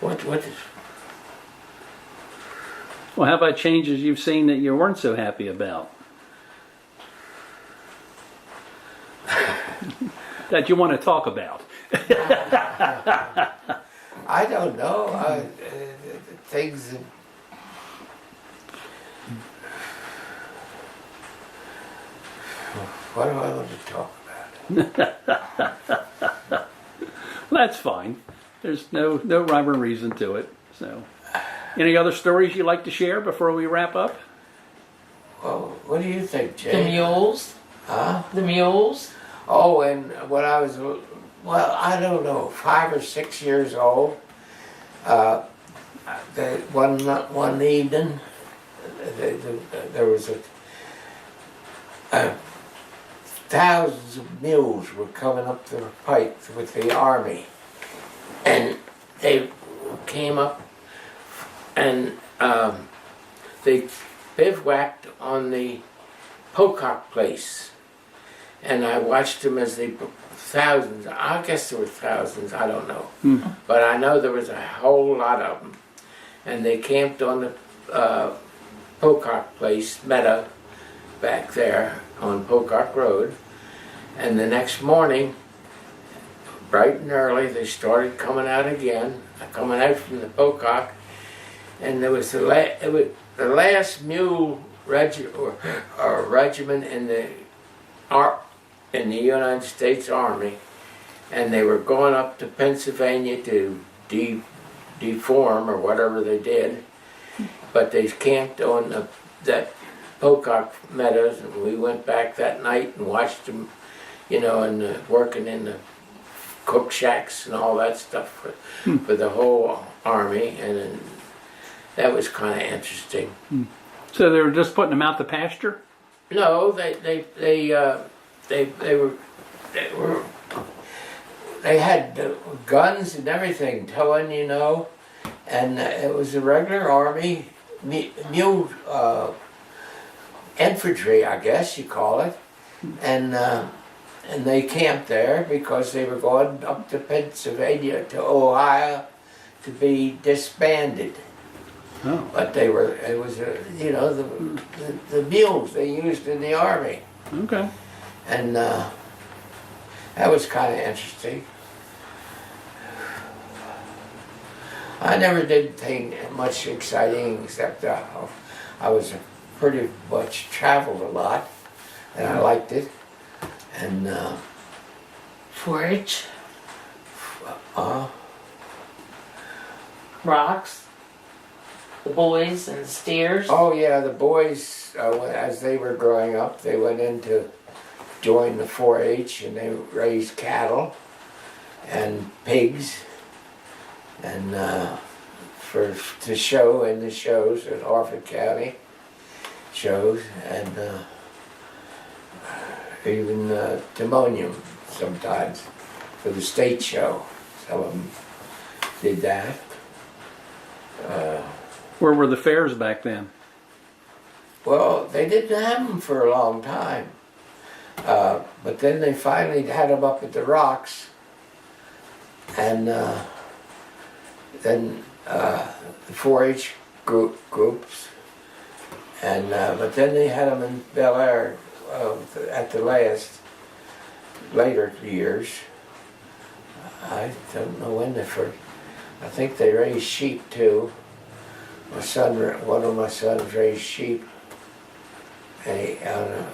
what is. Well, how about changes you've seen that you weren't so happy about? That you want to talk about? I don't know. Things. What do I want to talk about? That's fine. There's no rhyme or reason to it. So, any other stories you'd like to share before we wrap up? Well, what do you think, The Jay? mules. Huh? The mules. Oh, and when I was, well, I don't know, 5 or 6 years old, one evening, there was thousands of mules were coming up the pike with the army, and they came up and they bivouacked on the Pocock place, and I watched them as they, thousands, I guess there were thousands, I don't know, but I know there was a whole lot of them, and they camped on the Pocock place, meadow, back there on Pocock Road, and the next morning, bright and early, they started coming out again, coming out from the Pocock, and there was the last mule regiment in the United States Army, and they were going up to Pennsylvania to deform or whatever they did, but they camped on that Pocock meadows, and we went back that night and watched them, you know, and working in the cook shacks and all that stuff for the whole army, and that was kind of interesting. So they were just putting them out to pasture? No, they had guns and everything towing, you know, and it was a regular army mule infantry, I guess you call it, and they camped there because they were going up to Pennsylvania to Ohio to be disbanded. Oh. But it was you know, the mules they used in the army. Okay. And that was kind of interesting. I never did anything much exciting except I was pretty much traveled a lot, and I liked it. And 4-H. Rocks. The boys and the steers. oh yeah, the boys, as they were growing up, they went in to join the 4-H, and they raised cattle and pigs, and to show in the shows at Harford County shows, and even Timonium sometimes for the state show. Some of them did that. Where were the fairs back then? Well, they didn't have them for a long time. But then they finally had them up at the rocks. And then the 4-H groups. And but then they had them in Bel Air at the later years. I don't know when they first. I think they raised sheep too. One of my sons raised sheep. And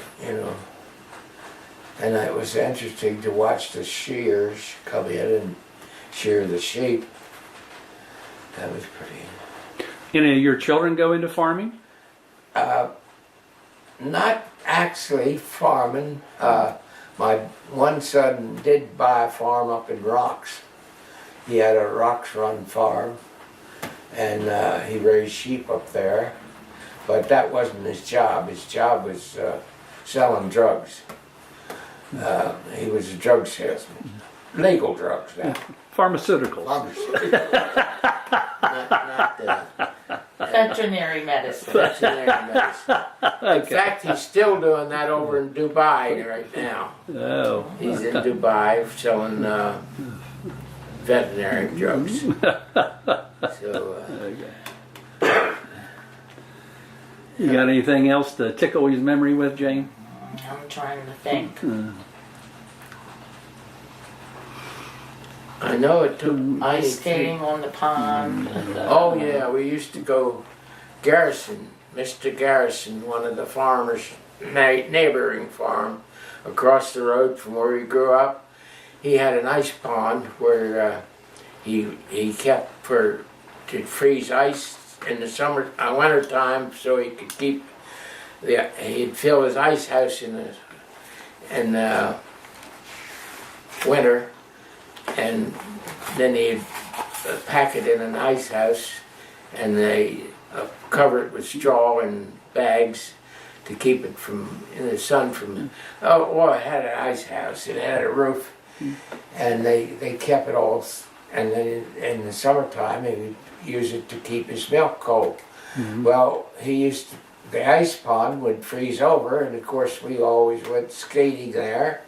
and it was interesting to watch the shears come in and shear the sheep. That was pretty. Any of your children go into farming? Not actually farming. My one son did buy a farm up in Rocks. He had a Rocks Run farm, and he raised sheep up there. But that wasn't his job. His job was selling drugs. He was a drug salesman. Legal drugs now. Pharmaceuticals. Not Veterinary medicine. veterinary medicine. In fact, he's still doing that over in Dubai right now. Oh. He's in Dubai selling veterinary drugs. So, Okay. You got anything else to tickle his memory with, Jane? I'm trying to think. I know it took Ice skating on the pond. Oh yeah, we used to go Garrison, Mr. Garrison, one of the farmers, neighboring farm, across the road from where we grew up. He had an ice pond where he kept to freeze ice in the winter time, so he could keep he'd fill his ice house in the winter, and then he'd pack it in an ice house, and they cover it with straw and bags to keep it in the sun from. It had an ice house. It had a roof, and they kept it all. And then in the summertime, he would use it to keep his milk cold. Mm-hmm. Well, the ice pond would freeze over, and of course we always went skating there.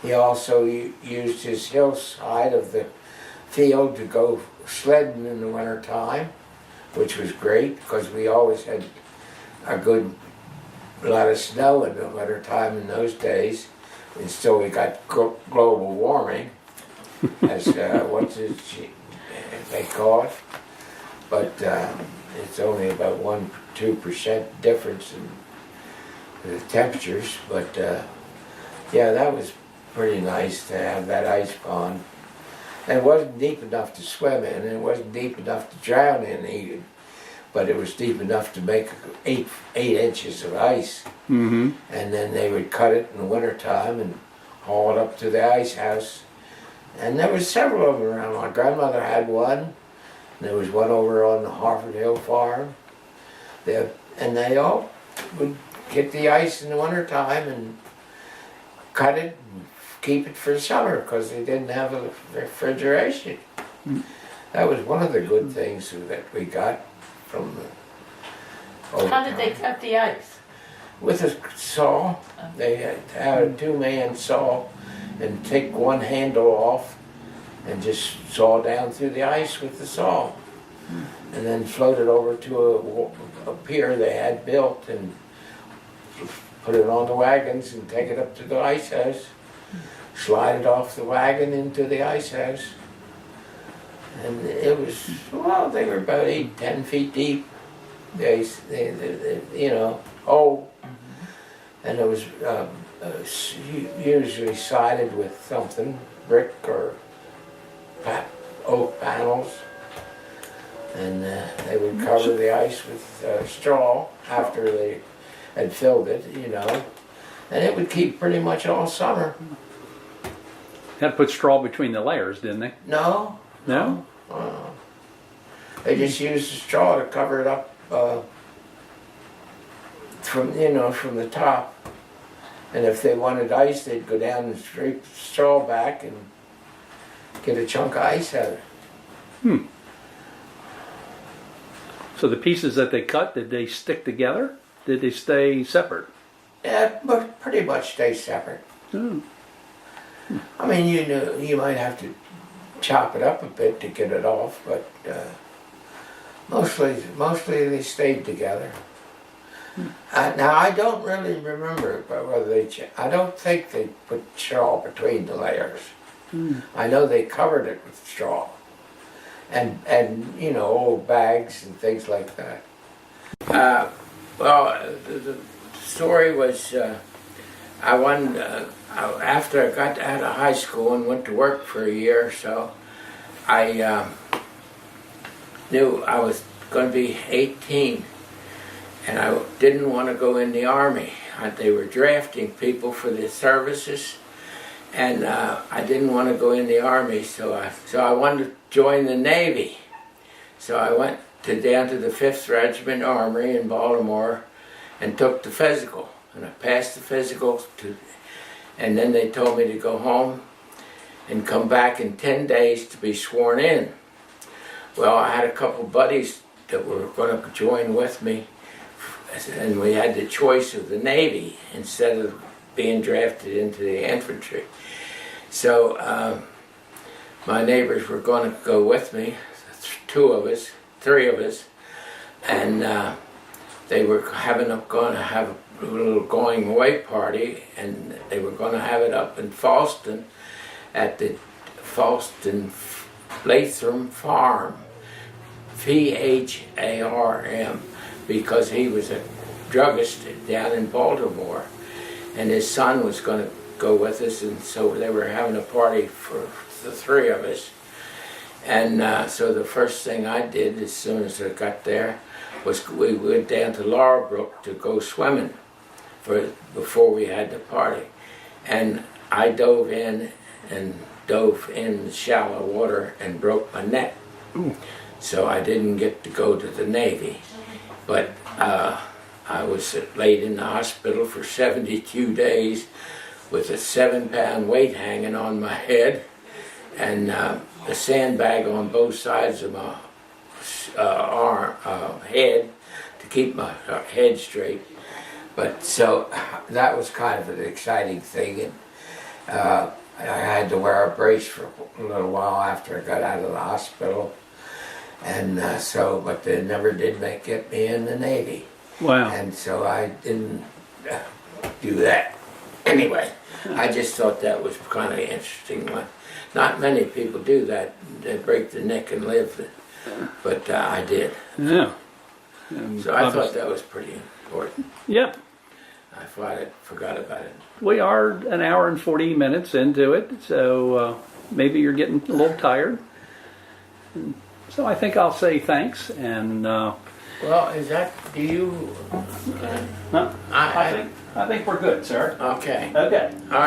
He also used his hillside of the field to go sledding in the winter time, which was great because we always had a lot of snow in the winter time in those days, and still we got global warming, as they call it, but it's only about 1-2% difference in the temperatures. But yeah, that was pretty nice to have that ice pond. And it wasn't deep enough to swim in, and it wasn't deep enough to drown in either, but it was deep enough to make 8 inches of ice. Mm-hmm. And then they would cut it in the wintertime and haul it up to the ice house. And there was several of them around. My grandmother had one, and there was one over on the Harford Hill farm. And they all would get the ice in the wintertime and cut it and keep it for summer because they didn't have a refrigeration. Mm. That was one of the good things that we got from the How did they cut the ice? With a saw. They had a 2-man saw and take one handle off and just saw down through the ice with the saw. And then float it over to a pier they had built and put it on the wagons and take it up to the ice house, slide it off the wagon into the ice house. And it was, they were about 8-10 feet deep. They and it was usually sided with something, brick or oak panels. And they would cover the ice with straw after they had filled it, and it would keep pretty much all summer. Had to put straw between the layers, didn't they? No. No? They just used the straw to cover it up from the top. And if they wanted ice, they'd go down and scrape the straw back and get a chunk of ice out of it. So the pieces that they cut, did they stick together? did they stay separate? Yeah, but pretty much stay separate. Oh. I mean, you might have to chop it up a bit to get it off, but mostly they stayed together. Now I don't really remember whether I don't think they put straw between the layers. I know they covered it with straw, and old bags and things like that. Well, the story was after I got out of high school and went to work for a year or so, I knew I was going to be 18, and I didn't want to go in the Army. They were drafting people for the services, and I didn't want to go in the Army, so I wanted to join the Navy. So I went down to the 5th Regiment Armory in Baltimore and took the physical, and I passed the physical, and then they told me to go home and come back in 10 days to be sworn in. Well, I had a couple buddies that were going to join with me, and we had the choice of the Navy instead of being drafted into the infantry. So my neighbors were going to go with me, three of us, and they were going to have a little going away party, and they were going to have it up in Falston at the Falston Latham Farm, Pharm, because he was a druggist down in Baltimore, and his son was going to go with us, and so they were having a party for the three of us. And so the first thing I did as soon as I got there was we went down to Laurelbrook to go swimming before we had the party. And I dove in the shallow water and broke my neck. Ooh. So I didn't get to go to the Navy. But I was laid in the hospital for 72 days with a 7-pound weight hanging on my head, and a sandbag on both sides of my head to keep my head straight. But so that was kind of an exciting thing, and I had to wear a brace for a little while after I got out of the hospital, and but they never did get me in the Navy. Wow. And so I didn't do that. Anyway, I just thought that was kind of interesting. Not many people do that. They break the neck and live, but I did. Yeah. So I thought that was pretty important. Yep. I forgot about it. We are an hour and 40 minutes into it, so maybe you're getting a little tired. So I think I'll say thanks, and well, do you? I think we're good, sir. Okay. Okay. All right.